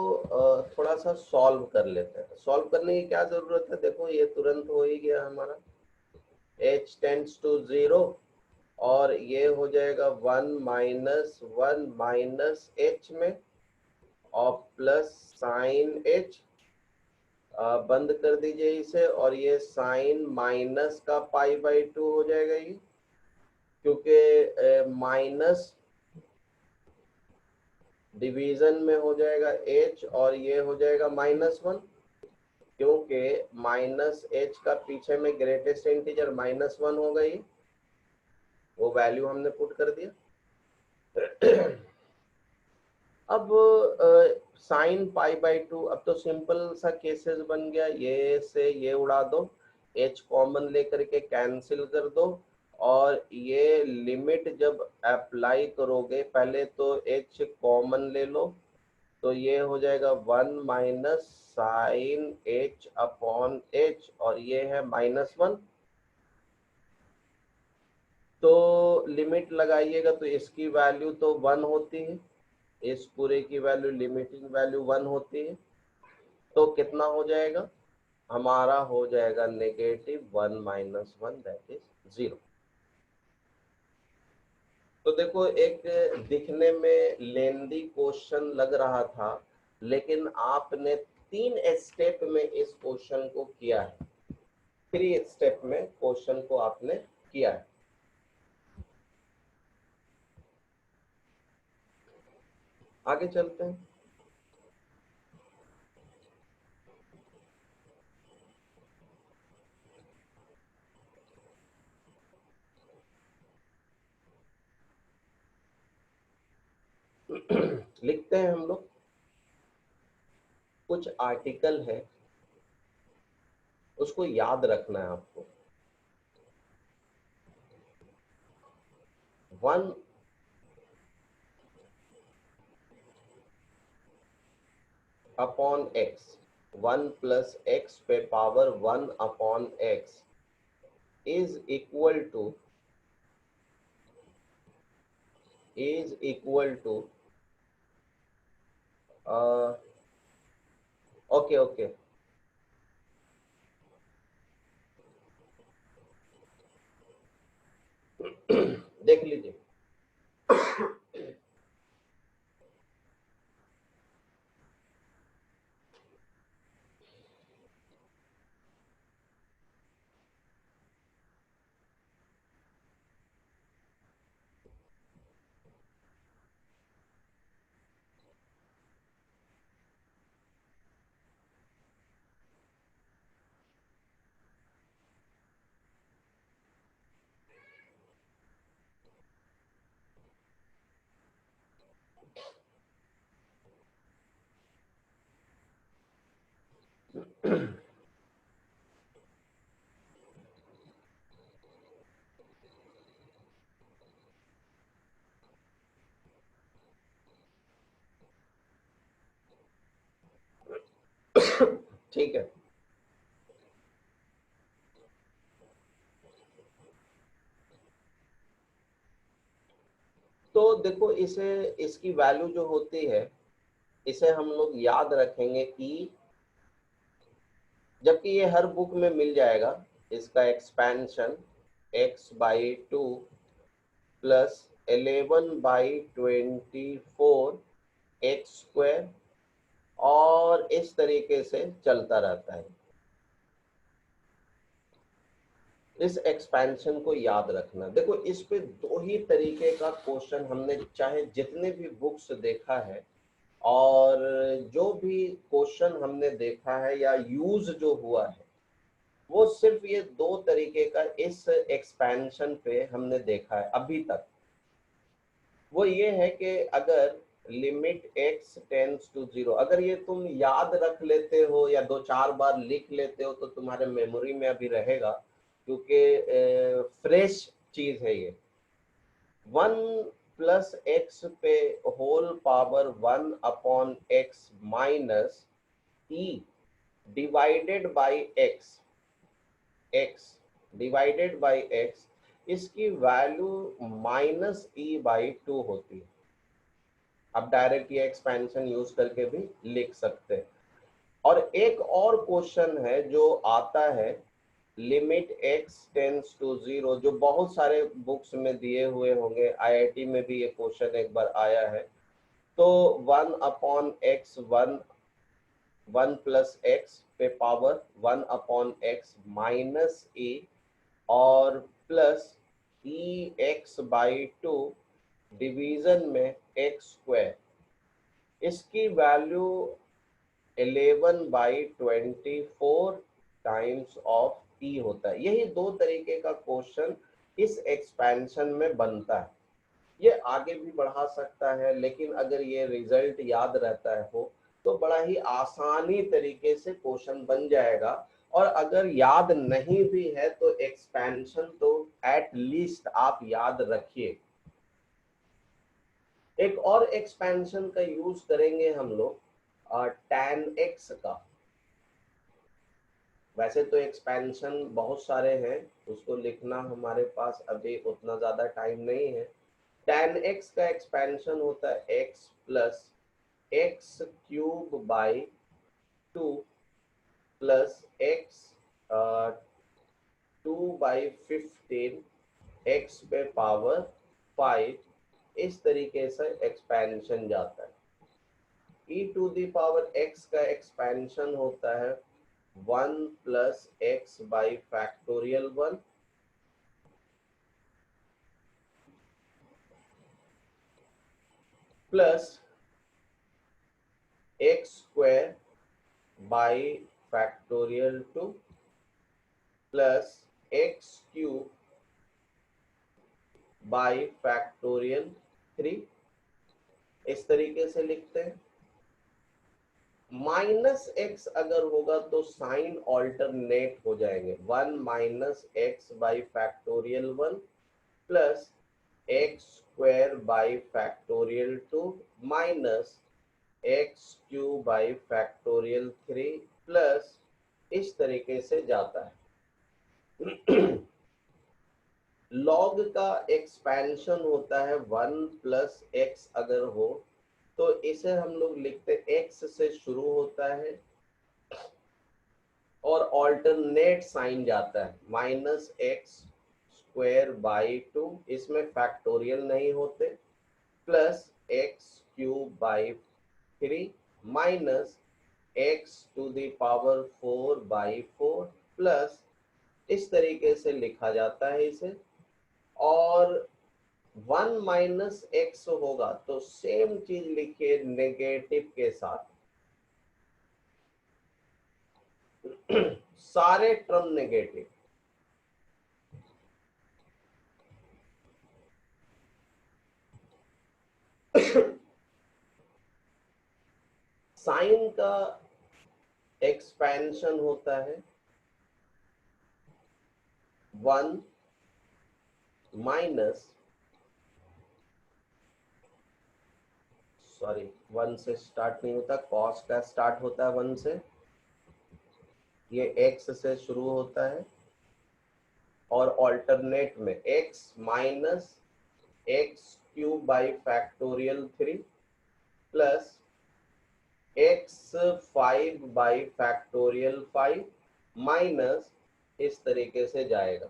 थोड़ा सा सॉल्व कर लेते हैं। सॉल्व करने की क्या जरूरत है, देखो ये तुरंत हो ही गया हमारा, h टेंड्स टू 0 और ये हो जाएगा 1 - 1 - h में और प्लस साइन h, बंद कर दीजिए इसे, और ये साइन माइनस का π/2 हो जाएगा ये, क्योंकि माइनस डिवीजन में हो जाएगा h और ये हो जाएगा -1, क्योंकि -h का पीछे में ग्रेटेस्ट इंटीजर -1 होगा, ये वो वैल्यू हमने पुट कर दिया। अब साइन π/2, अब तो सिंपल सा केसेस बन गया, ये से ये उड़ा दो, h कॉमन लेकर के कैंसिल कर दो, और ये लिमिट जब अप्लाई करोगे, पहले तो h कॉमन ले लो, तो ये हो जाएगा 1 - साइन h/h, और ये है -1। तो लिमिट लगाइएगा तो इसकी वैल्यू तो 1 होती है, इस पूरे की वैल्यू, लिमिटिंग वैल्यू 1 होती है, तो कितना हो जाएगा हमारा, हो जाएगा -1 - 1, दैट इज 0। तो देखो एक दिखने में लेंदी क्वेश्चन लग रहा था, लेकिन आपने 3 स्टेप में इस क्वेश्चन को किया है, 3 स्टेप में क्वेश्चन को आपने किया है। आगे चलते हैं। लिखते हैं हम लोग, कुछ आर्टिकल है उसको याद रखना है आपको। 1 अपॉन x, 1 प्लस x पे power 1 upon x is equal to, is equal to, okay okay, देख लीजिए। ठीक है, तो देखो इसे, इसकी वैल्यू जो होती है, इसे हम लोग याद रखेंगे कि, जबकि ये हर बुक में मिल जाएगा, इसका expansion x/2 plus 11/24 x square, और इस तरीके से चलता रहता है। इस एक्सपेंशन को याद रखना। देखो इस पे 2 ही तरीके का क्वेश्चन हमने चाहे जितने भी बुक्स देखा है, और जो भी क्वेश्चन हमने देखा है या यूज जो हुआ है, वो सिर्फ ये 2 तरीके का इस एक्सपेंशन पे हमने देखा है अभी तक। वो ये है कि अगर लिमिट x टेंड्स टू 0, अगर ये तुम याद रख लेते हो या 2-4 बार लिख लेते हो तो तुम्हारे मेमोरी में अभी रहेगा, क्योंकि फ्रेश चीज है ये। 1 प्लस एक्स पे whole power 1 upon x minus e divided by x, x divided by x, इसकी वैल्यू -e/2 होती है। आप डायरेक्ट ये एक्सपेंशन यूज करके भी लिख सकते हैं। और एक और क्वेश्चन है जो आता है, लिमिट x टेंस टू 0, जो बहुत सारे बुक्स में दिए हुए होंगे, आईआईटी में भी ये क्वेश्चन एक बार आया है। तो 1/x 1 प्लस एक्स पे पावर 1/x माइनस e और प्लस e(x/2) डिवीजन में x², इसकी वैल्यू 11/24 टाइम्स ऑफ t होता है। यही दो तरीके का क्वेश्चन इस एक्सपेंशन में बनता है। ये आगे भी बढ़ा सकता है, लेकिन अगर ये रिजल्ट याद रहता है हो तो बड़ा ही आसानी तरीके से क्वेश्चन बन जाएगा। और अगर याद नहीं भी है तो एक्सपेंशन तो एट लीस्ट आप याद रखिए। एक और एक्सपेंशन का यूज करेंगे हम लोग, tan x का। वैसे तो एक्सपेंशन बहुत सारे हैं, उसको लिखना हमारे पास अभी उतना ज्यादा टाइम नहीं है। tan x का एक्सपेंशन होता है x plus x³ plus x 2/15 x पे पावर 5, इस तरीके से एक्सपेंशन जाता है। e⁻x का एक्सपेंशन होता है 1 plus x/1 plus x²/2 plus x³/3, इस तरीके से लिखते हैं। माइनस एक्स अगर होगा तो साइन ऑल्टरनेट हो जाएंगे, 1 minus x/1 plus x²/2 minus x³/3 plus, इस तरीके से जाता है। लॉग का एक्सपेंशन होता है 1 प्लस एक्स अगर हो तो इसे हम लोग लिखते x से शुरू होता है और ऑल्टरनेट साइन जाता है, -x²/2, इसमें फैक्टोरियल नहीं होते, plus x³ minus x⁴/4 plus, इस तरीके से लिखा जाता है इसे। और 1 माइनस एक्स होगा तो सेम चीज लिखिए नेगेटिव के साथ। सारे टर्म नेगेटिव। साइन का एक्सपेंशन होता है 1 माइनस, सॉरी 1 से स्टार्ट नहीं होता, कॉस का स्टार्ट होता है 1 से, ये x से शुरू होता है और ऑल्टरनेट में x minus x³/3 plus x5/5 minus, इस तरीके से जाएगा।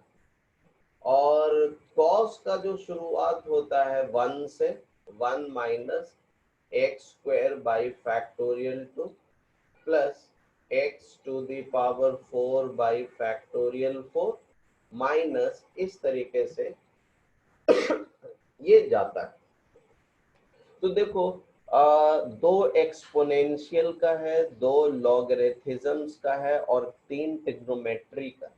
और cos का जो शुरुआत होता है 1 से, 1 minus x² plus x⁴/4 minus, इस तरीके से ये जाता है। तो देखो, दो एक्सपोनेंशियल का है, दो लॉगरिथम्स का है और 3 ट्रिग्नोमेट्री का।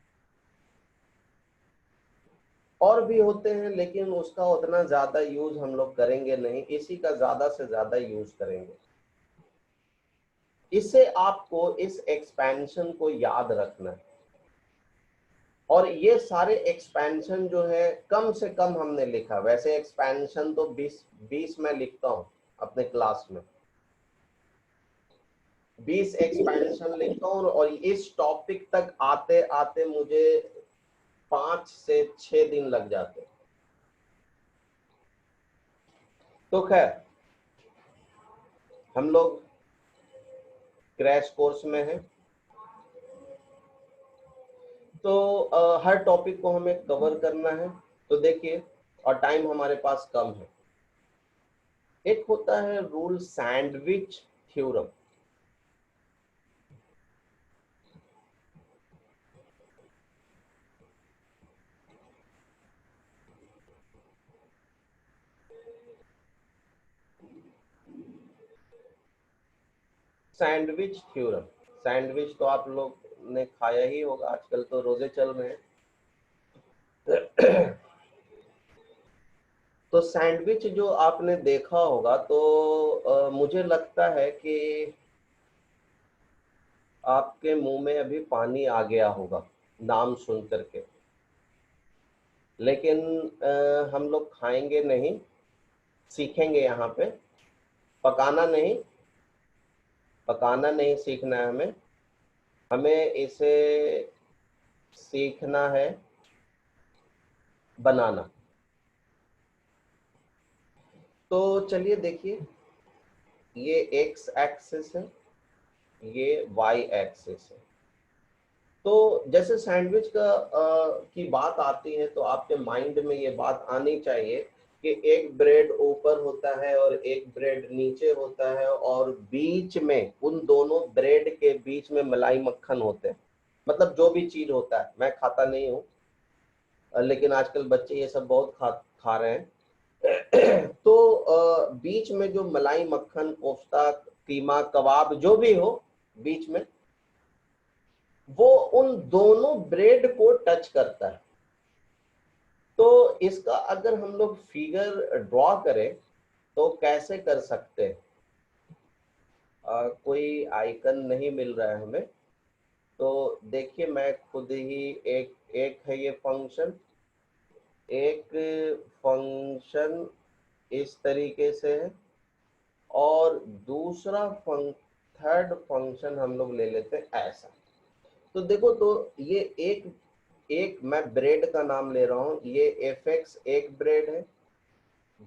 और भी होते हैं लेकिन उसका उतना ज्यादा यूज हम लोग करेंगे नहीं, इसी का ज्यादा से ज्यादा यूज करेंगे। इसे आपको इस एक्सपेंशन को याद रखना है। और ये सारे एक्सपेंशन जो है कम से कम हमने लिखा, वैसे एक्सपेंशन तो 20 में लिखता हूं अपने क्लास में, 20 एक्सपेंशन लिखता हूँ और इस टॉपिक तक आते आते मुझे 5 से 6 दिन लग जाते। तो खैर, हम लोग क्रैश कोर्स में हैं, तो हर टॉपिक को हमें कवर करना है। तो देखिए, और टाइम हमारे पास कम है। एक होता है rule sandwich theorem. Sandwich theorem, sandwich तो आप लोग ने खाया ही होगा, आजकल तो रोजे चल रहे हैं। तो सैंडविच जो आपने देखा होगा, तो मुझे लगता है कि आपके मुंह में अभी पानी आ गया होगा नाम सुन करके। लेकिन हम लोग खाएंगे नहीं, सीखेंगे यहाँ पे। पकाना नहीं, पकाना नहीं सीखना है हमें, हमें इसे सीखना है बनाना। तो चलिए देखिए, ये एक्स एक्सिस है, ये वाई एक्सिस है। तो जैसे सैंडविच की बात आती है, तो आपके माइंड में ये बात आनी चाहिए कि एक ब्रेड ऊपर होता है और एक ब्रेड नीचे होता है, और बीच में, उन दोनों ब्रेड के बीच में मलाई मक्खन होते हैं। मतलब जो भी चीज होता है, मैं खाता नहीं हूँ, लेकिन आजकल बच्चे ये सब बहुत खा रहे हैं। तो बीच में जो मलाई मक्खन, कोफ्ता, कीमा, कबाब जो भी हो, बीच में वो उन दोनों ब्रेड को टच करता है। तो इसका अगर हम लोग फिगर ड्रॉ करें तो कैसे कर सकते हैं? कोई आइकन नहीं मिल रहा है हमें। तो देखिए, मैं खुद ही एक एक है ये फंक्शन, एक फंक्शन इस तरीके से है, और दूसरा थर्ड फंक्शन हम लोग ले लेते हैं ऐसा। तो देखो, तो ये एक एक मैं ब्रेड का नाम ले रहा हूं, ये एफ एक्स एक ब्रेड है,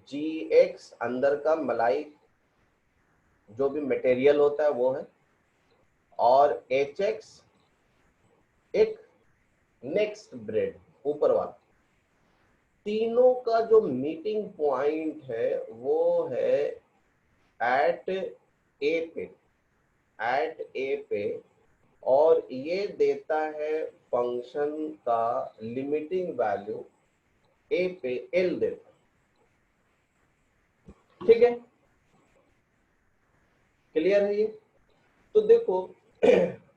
जी एक्स अंदर का मलाई जो भी मटेरियल होता है वो है, और एच एक्स एक नेक्स्ट ब्रेड ऊपर वाला। तीनों का जो मीटिंग पॉइंट है वो है एट ए पे, एट ए पे, और ये देता है फंक्शन का लिमिटिंग वैल्यू ए पे एल देता है। ठीक है, क्लियर है ये? तो देखो,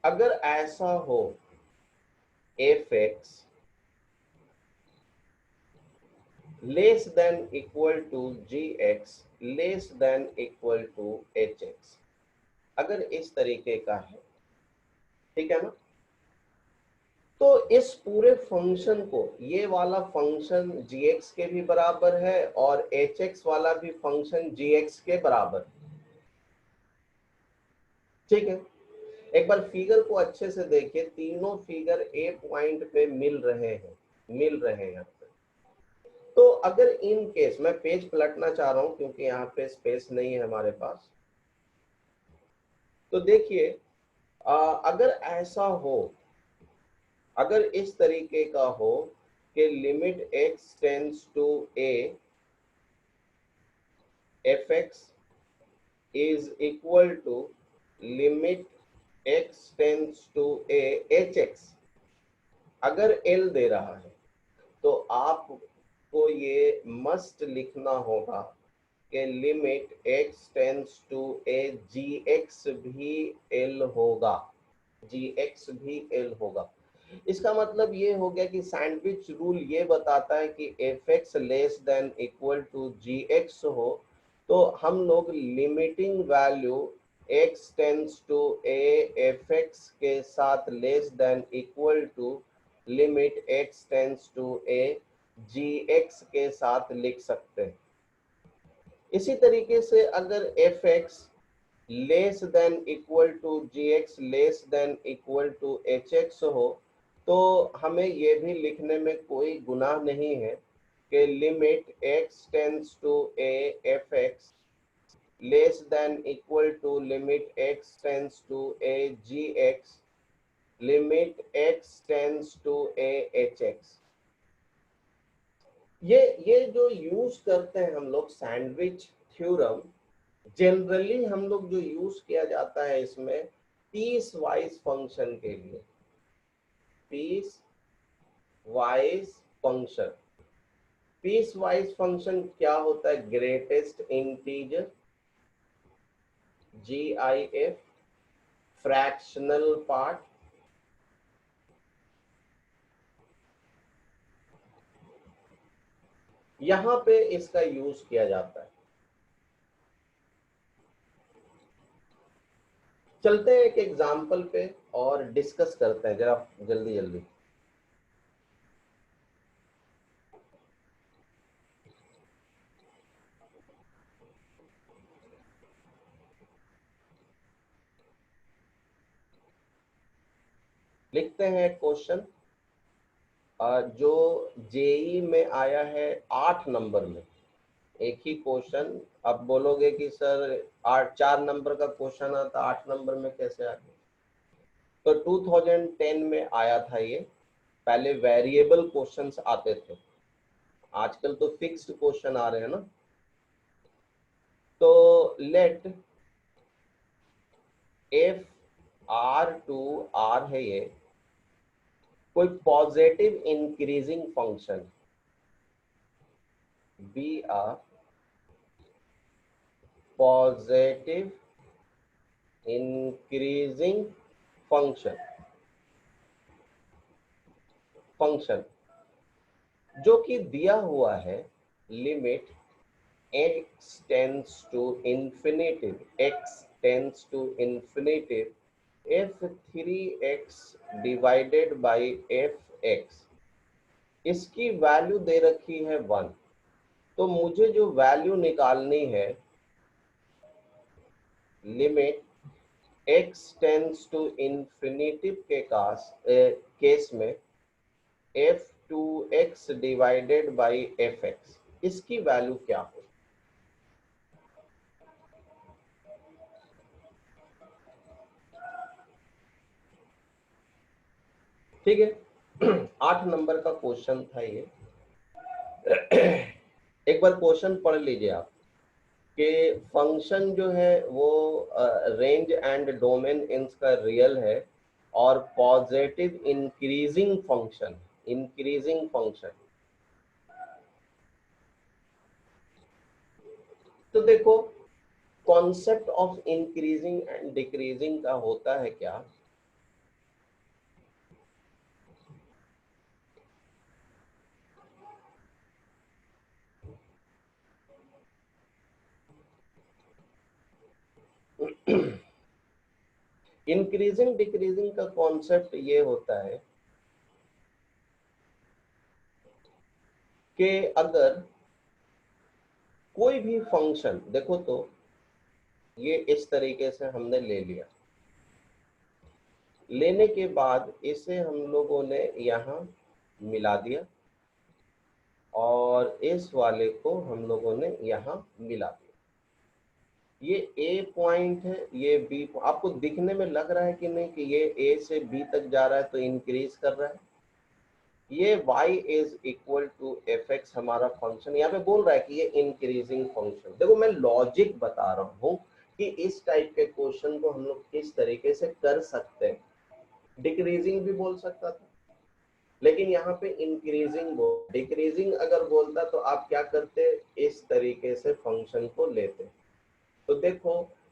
अगर ऐसा हो f x less than equal to g x less than equal to h x, अगर इस तरीके का है, ठीक है ना, तो इस पूरे फंक्शन को, ये वाला फंक्शन gx के भी बराबर है और hx वाला भी फंक्शन gx के बराबर, ठीक है। एक बार फिगर को अच्छे से देखिए, तीनों फिगर ए पॉइंट पे मिल रहे हैं, मिल रहे हैं। तो अगर इन केस, मैं पेज पलटना चाह रहा हूं क्योंकि यहाँ पे स्पेस नहीं है हमारे पास। तो देखिए, अगर ऐसा हो, अगर इस तरीके का हो कि limit x tends to a f x is equal to limit x tends to a h x, अगर l दे रहा है, तो आपको ये मस्ट लिखना होगा कि limit x tends to a g x भी l होगा, जी एक्स भी l होगा। इसका मतलब ये हो गया कि सैंडविच रूल ये बताता है कि f x less than equal to g x हो, तो हम लोग limiting value x tends to a f x के साथ less than equal to limit x tends to a g x के साथ लिख सकते हैं। इसी तरीके से अगर f x less than equal to g x less than equal to h x हो, तो हमें ये भी लिखने में कोई गुनाह नहीं है कि limit x tends to a f x less than equal to limit x tends to a gx limit x tends to a hx। ये जो यूज करते हैं हम लोग सैंडविच थ्योरम, जनरली हम लोग जो यूज किया जाता है इसमें पीस वाइज फंक्शन के लिए। Piecewise function, piecewise function क्या होता है? Greatest integer, GIF, fractional part, यहां पे इसका यूज किया जाता है। चलते हैं एक एग्जांपल पे और डिस्कस करते हैं जरा जल्दी जल्दी। लिखते हैं क्वेश्चन जो जेई में आया है 8 नंबर में। एक ही क्वेश्चन, अब बोलोगे कि सर 4 नंबर का क्वेश्चन आता 8 नंबर में कैसे आ गया? तो 2010 में आया था ये। पहले वेरिएबल क्वेश्चंस आते थे, आजकल तो फिक्स्ड क्वेश्चन आ रहे हैं ना। तो लेट एफ R है ये, कोई positive increasing function, be a positive increasing function, function जो कि दिया हुआ है limit x tends to infinitive, x tends to infinitive f3x divided by fx, इसकी वैल्यू दे रखी है 1। तो मुझे जो वैल्यू निकालनी है limit x tends to infinity के केस में f2x डिवाइडेड बाई fx, इसकी वैल्यू क्या हो? ठीक है 8 नंबर का क्वेश्चन था ये। एक बार क्वेश्चन पढ़ लीजिए आप कि फंक्शन जो है वो रेंज एंड डोमेन इसका रियल है और positive increasing function, increasing function. तो देखो concept of increasing and decreasing का होता है क्या? इंक्रीजिंग डिक्रीजिंग का कॉन्सेप्ट ये होता है कि अगर कोई भी फंक्शन, देखो तो ये इस तरीके से हमने ले लिया, लेने के बाद इसे हम लोगों ने यहाँ मिला दिया और इस वाले को हम लोगों ने यहाँ मिला दिया। ये ए पॉइंट है, ये बी। आपको दिखने में लग रहा है कि नहीं कि ये ए से बी तक जा रहा है तो इंक्रीज कर रहा है। ये y is equal to f x हमारा फंक्शन यहाँ पे बोल रहा है कि ये इंक्रीजिंग फंक्शन। देखो मैं लॉजिक बता रहा हूँ कि इस टाइप के क्वेश्चन को हम लोग किस तरीके से कर सकते हैं। डिक्रीजिंग भी बोल सकता था लेकिन यहाँ पे इंक्रीजिंग बोल, डिक्रीजिंग अगर बोलता तो आप क्या करते? इस तरीके से फंक्शन को लेते। तो देखो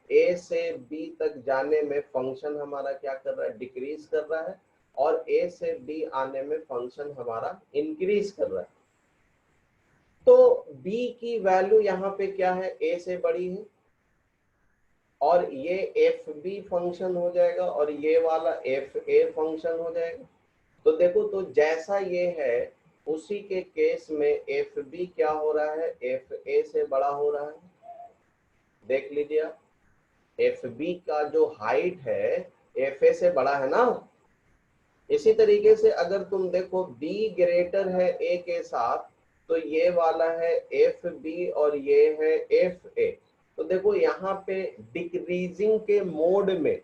ए से बी तक जाने में फंक्शन हमारा क्या कर रहा है? डिक्रीज कर रहा है और ए से बी आने में फंक्शन हमारा इंक्रीज कर रहा है। तो बी की वैल्यू यहाँ पे क्या है? ए से बड़ी है और ये एफ बी फंक्शन हो जाएगा और ये वाला एफ ए फंक्शन हो जाएगा। तो देखो तो जैसा ये है उसी के केस में एफ बी क्या हो रहा है? एफ ए से बड़ा हो रहा है। देख लीजिए आप, एफ बी का जो हाइट है एफ ए से बड़ा है ना। इसी तरीके से अगर तुम देखो बी ग्रेटर है ए के साथ तो ये वाला है एफ बी और ये है एफ ए। तो देखो यहाँ पे डिक्रीजिंग के मोड में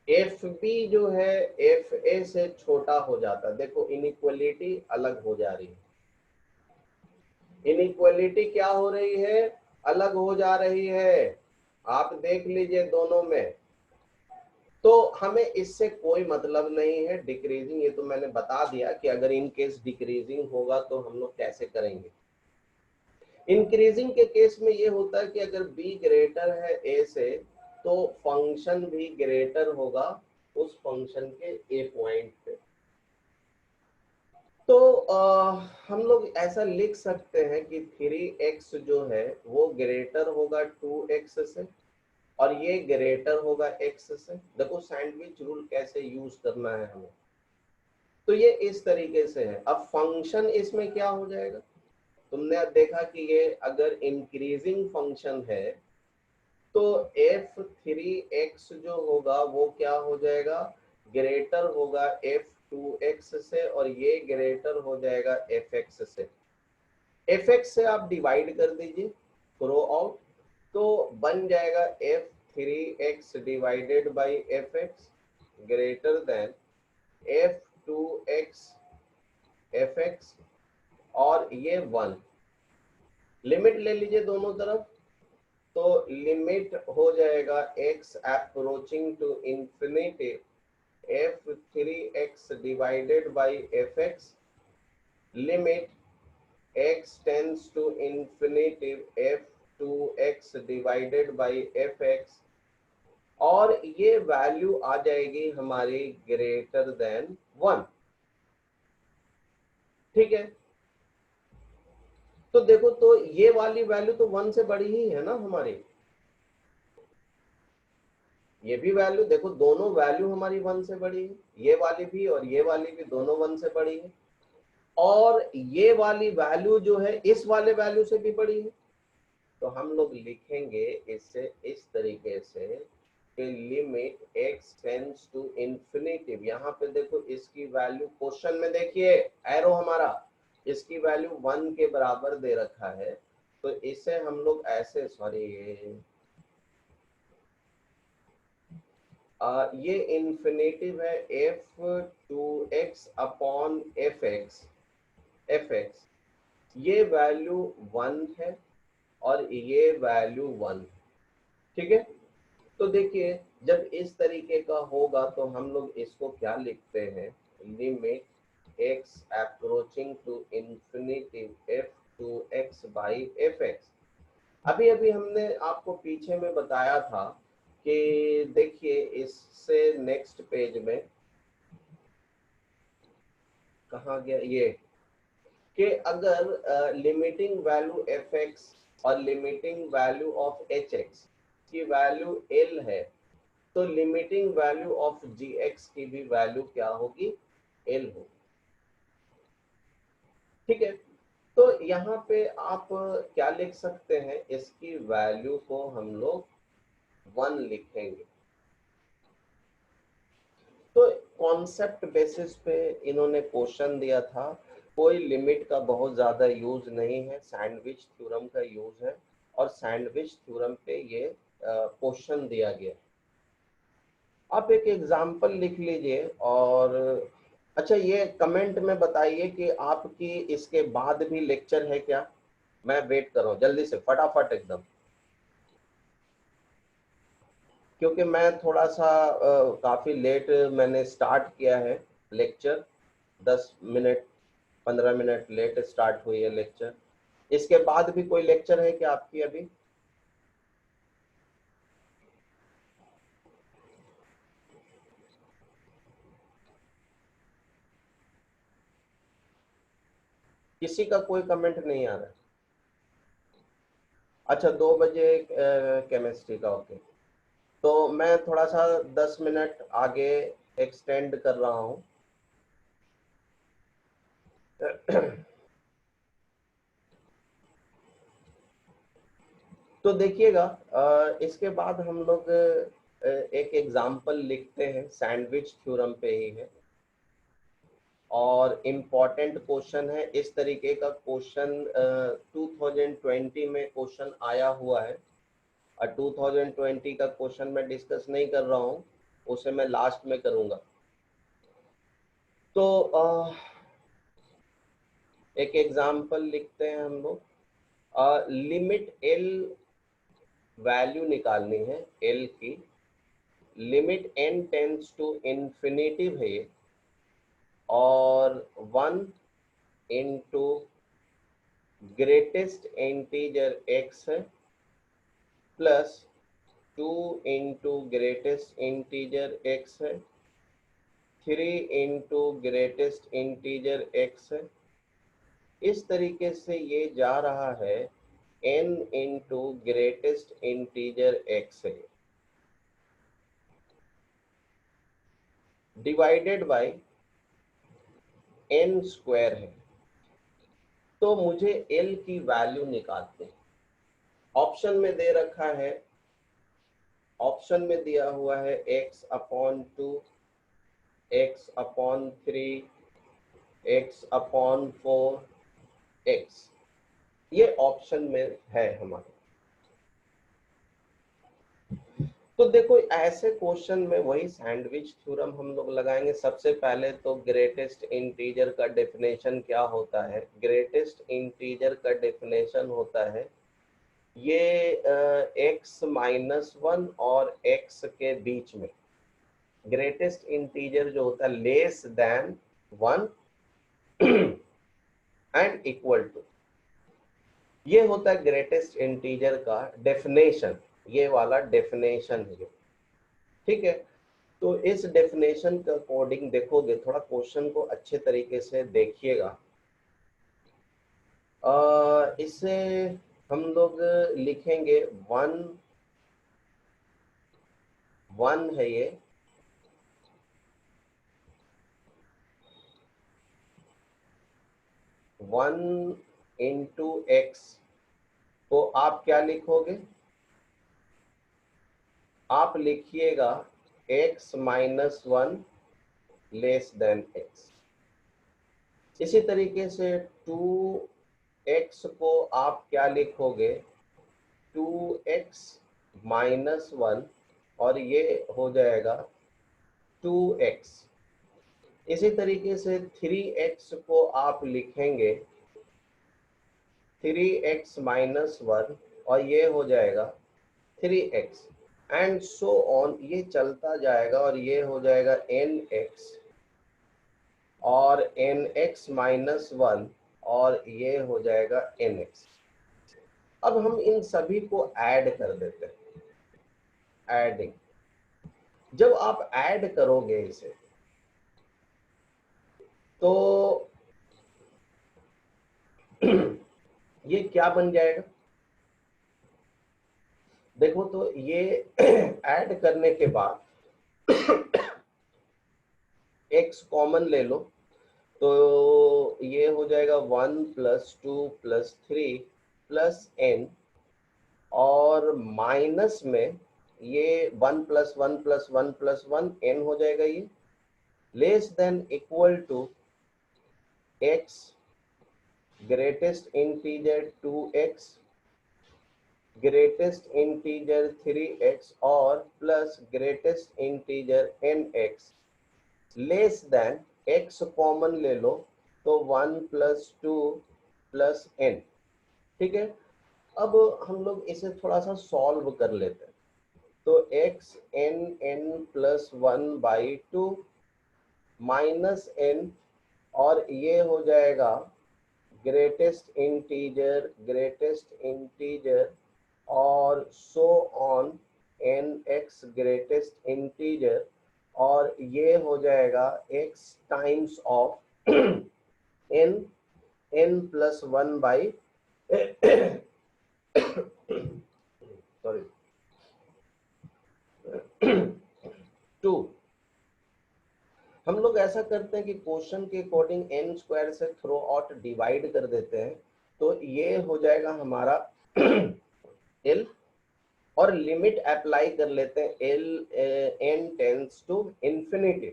एफ बी जो है एफ ए से छोटा हो जाता है। देखो इनइक्वलिटी अलग हो जा रही है, इनइक्वलिटी क्या हो रही है, अलग हो जा रही है। आप देख लीजिए दोनों में। तो हमें इससे कोई मतलब नहीं है डिक्रीजिंग, ये तो मैंने बता दिया कि अगर इन केस डिक्रीजिंग होगा तो हम लोग कैसे करेंगे। इंक्रीजिंग के केस में ये होता है कि अगर बी ग्रेटर है ए से तो फंक्शन भी ग्रेटर होगा उस फंक्शन के ए पॉइंट पे। तो हम लोग ऐसा लिख सकते हैं कि 3x जो है वो ग्रेटर होगा 2x से और ये ग्रेटर होगा x से। देखो सैंडविच रूल कैसे यूज करना है हमें। तो ये इस तरीके से है। अब फंक्शन इसमें क्या हो जाएगा, तुमने अब देखा कि ये अगर इंक्रीजिंग फंक्शन है तो f3x जो होगा वो क्या हो जाएगा, ग्रेटर होगा f2x से और ये ग्रेटर हो जाएगा fx से। fx से आप डिवाइड कर दीजिए थ्रो आउट, तो बन जाएगा f3x divided by fx greater than f2x fx और ये 1। लिमिट ले लीजिए दोनों तरफ, तो लिमिट हो जाएगा x approaching to infinity f3x divided by fx limit x tends to infinity f2x divided by fx और ये वैल्यू आ जाएगी हमारी ग्रेटर देन 1। ठीक है, तो देखो तो ये वाली वैल्यू तो 1 से बड़ी ही है ना हमारी, ये भी वैल्यू देखो दोनों वैल्यू हमारी 1 से बड़ी है, ये वाली भी और ये वाली भी दोनों 1 से बड़ी है और ये वाली वैल्यू जो है इस वाले वैल्यू से भी बड़ी है। तो हम लोग लिखेंगे इससे इस तरीके से कि limit x tends to infinity, यहाँ पे देखो इसकी वैल्यू क्वेश्चन में देखिए एरो हमारा इसकी वैल्यू 1 के बराबर दे रखा है, तो इसे हम लोग ऐसे सॉरी ये इन्फिनेटिव है f2x अपॉन fx ये वैल्यू 1 है और ये वैल्यू 1। ठीक है, तो देखिए जब इस तरीके का होगा तो हम लोग इसको क्या लिखते हैं, limit x approaching to infinity f2x by fx। अभी अभी हमने आपको पीछे में बताया था कि देखिए इससे नेक्स्ट पेज में कहा गया ये कि अगर लिमिटिंग वैल्यू fx और लिमिटिंग वैल्यू ऑफ hx की वैल्यू l है तो लिमिटिंग वैल्यू ऑफ gx की भी वैल्यू क्या होगी, l होगी। ठीक है, तो यहाँ पे आप क्या लिख सकते हैं, इसकी वैल्यू को हम लोग 1 लिखेंगे। तो कॉन्सेप्ट बेसिस पे इन्होंने क्वेश्चन दिया था, कोई लिमिट का बहुत ज़्यादा यूज नहीं है, सैंडविच थ्योरम का यूज है और सैंडविच थ्योरम पे ये क्वेश्चन दिया गया। आप एक एग्जाम्पल लिख लीजिए और अच्छा ये कमेंट में बताइए कि आपकी इसके बाद भी लेक्चर है क्या, मैं वेट कर रहा हूँ जल्दी से फटाफट एकदम, क्योंकि मैं थोड़ा सा काफ़ी लेट मैंने स्टार्ट किया है lecture, 10 minute 15 minute let start हुई है लेक्चर। इसके बाद भी कोई लेक्चर है क्या आपकी अभी? किसी का कोई कमेंट नहीं आ रहा है? अच्छा 2 बजे केमिस्ट्री का, ओके। तो मैं थोड़ा सा 10 मिनट आगे एक्सटेंड कर रहा हूँ। तो देखिएगा इसके बाद हम लोग एक एग्जाम्पल लिखते हैं, सैंडविच थ्योरम पे ही है और इम्पॉर्टेंट क्वेश्चन है। इस तरीके का क्वेश्चन 2020 में क्वेश्चन आया हुआ है, और 2020 का क्वेश्चन मैं डिस्कस नहीं कर रहा हूँ, उसे मैं लास्ट में करूँगा। तो एक एग्जाम्पल लिखते हैं हम लोग। लिमिट एल वैल्यू निकालनी है, एल की limit n tends to infinity है ये, और 1 इंटू ग्रेटेस्ट इंटीजर एक्स है, plus 2 into greatest integer x है, 3 इंटू ग्रेटेस्ट इंटीजर एक्स है। इस तरीके से ये जा रहा है n into greatest integer x है, डिवाइडेड बाय n स्क्वायर है। तो मुझे l की वैल्यू निकालते हैं। ऑप्शन में दे रखा है, ऑप्शन में दिया हुआ है x/2, x/3, x/4, x, ये ऑप्शन में है हमारे। तो देखो ऐसे क्वेश्चन में वही सैंडविच थ्योरम हम लोग लगाएंगे। सबसे पहले तो ग्रेटेस्ट इंटीजर का डेफिनेशन क्या होता है? ग्रेटेस्ट इंटीजर का डेफिनेशन होता है ये x-1 और x के बीच में ग्रेटेस्ट इंटीजर जो होता है less than 1 and equal to, ये होता है ग्रेटेस्ट इंटीजर का डेफिनेशन। ये वाला डेफिनेशन है, ठीक है। तो इस डेफिनेशन के अकॉर्डिंग देखोगे, थोड़ा क्वेश्चन को अच्छे तरीके से देखिएगा। इसे हम लोग लिखेंगे 1 है ये, वन इंटू एक्स को आप क्या लिखोगे? आप लिखिएगा x-1 लेस देन x। इसी तरीके से 2x को आप क्या लिखोगे? 2x-1, और ये हो जाएगा 2x। इसी तरीके से 3x को आप लिखेंगे 3x-1, और ये हो जाएगा 3x, एंड सो ऑन, ये चलता जाएगा, और ये हो जाएगा nx, और nx-1, और ये हो जाएगा nx। अब हम इन सभी को ऐड कर देते हैं। एडिंग, जब आप ऐड करोगे इसे तो ये क्या बन जाएगा? देखो तो ये ऐड करने के बाद x कॉमन ले लो, तो ये हो जाएगा 1 + 2 + 3 + n, और माइनस में ये 1 + 1 + 1 + 1 n हो जाएगा, ये less than equal to x greatest integer 2x, greatest integer 3x, और plus greatest integer nx, less than x common ले लो, तो 1 + 2 + n, ठीक है। अब हम लोग इसे थोड़ा सा सॉल्व कर लेते हैं। तो x n+1/2 माइनस n, और ये हो जाएगा ग्रेटेस्ट इंटीजर और so on nx greatest integer, और ये हो जाएगा x times of n n+1/, sorry 2। हम लोग ऐसा करते हैं कि क्वेश्चन के अकॉर्डिंग n स्क्वायर से थ्रो आउट डिवाइड कर देते हैं, तो ये हो जाएगा हमारा l, और लिमिट अप्लाई कर लेते हैं l n tends to infinity.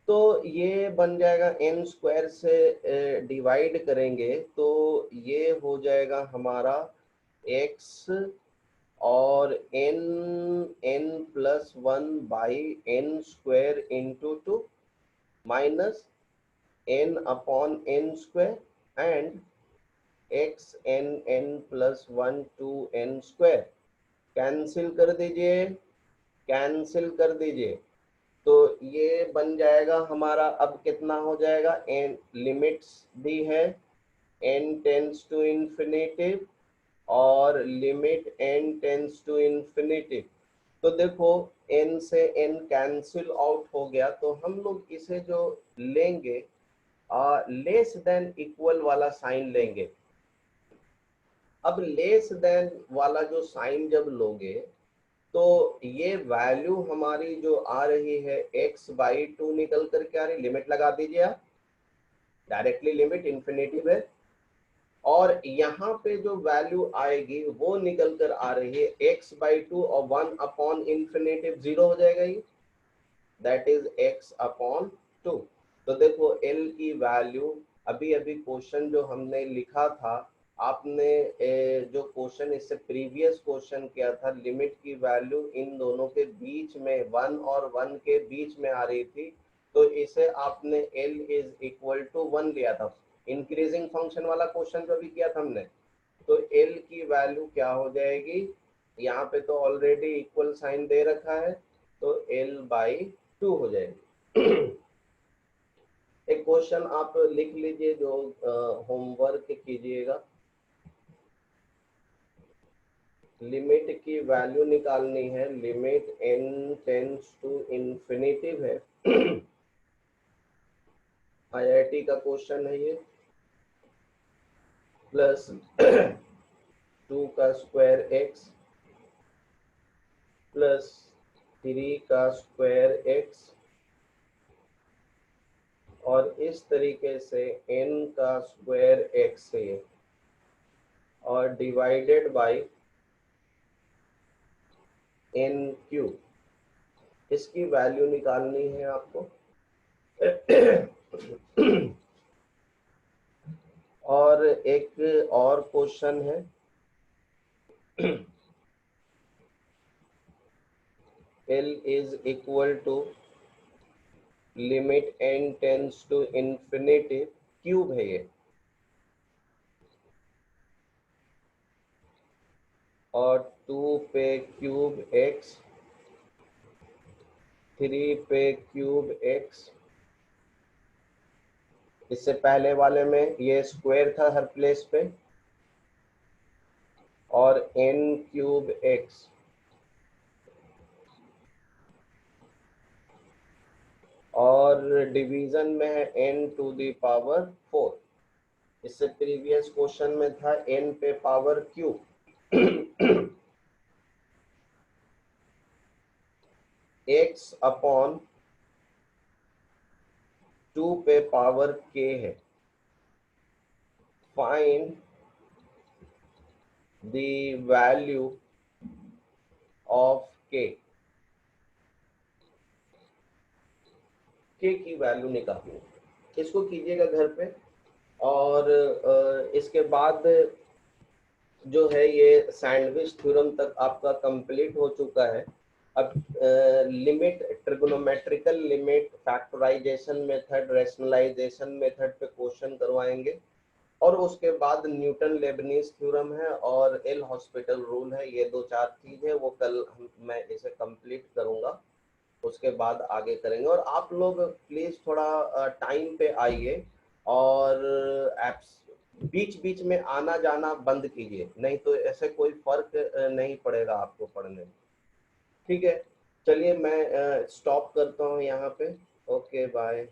तो ये बन जाएगा n स्क्वायर से डिवाइड करेंगे तो ये हो जाएगा हमारा x और n plus 1 by n square into 2 minus n upon n square and x n plus 1 2 n square. Cancel कर दीजिए, कैंसिल कर दीजिए। तो ये बन जाएगा हमारा, अब कितना हो जाएगा, n लिमिट्स दी है n टेंस टू इंफिनिटिव और limit n tends to infinity. तो देखो n से n कैंसिल आउट हो गया, तो हम लोग इसे जो लेंगे लेस देन इक्वल वाला साइन लेंगे। अब लेस देन वाला जो साइन जब लोगे तो ये वैल्यू हमारी जो आ रही है x बाई 2 निकल करके आ रही, लिमिट लगा दीजिए आप, डायरेक्टली लिमिट इंफिनिटिव है, और यहाँ पे जो वैल्यू आएगी वो निकल कर आ रही है x बाई 2 और 1 अपॉन इंफिनिटिव 0 हो जाएगा ये, दैट इज x अपॉन 2। तो देखो l की वैल्यू, अभी अभी क्वेश्चन जो हमने लिखा था, आपने जो क्वेश्चन इससे प्रीवियस क्वेश्चन किया था, लिमिट की वैल्यू इन दोनों के बीच में 1 और 1 के बीच में आ रही थी, तो इसे आपने l इज इक्वल टू 1 लिया था। इंक्रीजिंग फंक्शन वाला क्वेश्चन जो भी किया था हमने, तो l की वैल्यू क्या हो जाएगी, यहाँ पे तो ऑलरेडी इक्वल साइन दे रखा है, तो l बाई 2 हो जाएगी। एक क्वेश्चन आप लिख लीजिए जो होमवर्क कीजिएगा। लिमिट की वैल्यू निकालनी है, limit n tends to infinity है। आईआईटी का क्वेश्चन है ये। प्लस 2 का स्क्वायर x प्लस 3 का स्क्वायर x और इस तरीके से n का स्क्वायर x है और डिवाइडेड बाय n क्यूब, इसकी वैल्यू निकालनी है आपको। और एक और क्वेश्चन है, L is equal to limit n tends to infinity, cube है ये, और 2 पे क्यूब x, 3 पे क्यूब x। इससे पहले वाले में ये स्क्वायर था हर प्लेस पे, और n क्यूब x, और डिवीजन में है n टू द पावर 4। इससे प्रीवियस क्वेश्चन में था n पे पावर क्यूब। x अपॉन 2 पे पावर k है। Find the value of k, की वैल्यू निकालनी, इसको कीजिएगा घर पे। और इसके बाद जो है ये सैंडविच थ्योरम तक आपका कंप्लीट हो चुका है। अब limit, trigonometrical limit, factorisation method, rationalisation method पे क्वेश्चन करवाएंगे, और उसके बाद न्यूटन लेबनीज थ्योरम है और एल हॉस्पिटल रूल है। ये 2-4 चीज है, वो कल मैं इसे कंप्लीट करूंगा, उसके बाद आगे करेंगे। और आप लोग प्लीज थोड़ा टाइम पे आइए, और एप्स बीच बीच में आना जाना बंद कीजिए, नहीं तो ऐसे कोई फर्क नहीं पड़ेगा आपको पढ़ने में। ठीक है, चलिए मैं स्टॉप करता हूँ यहाँ पे। Okay bye.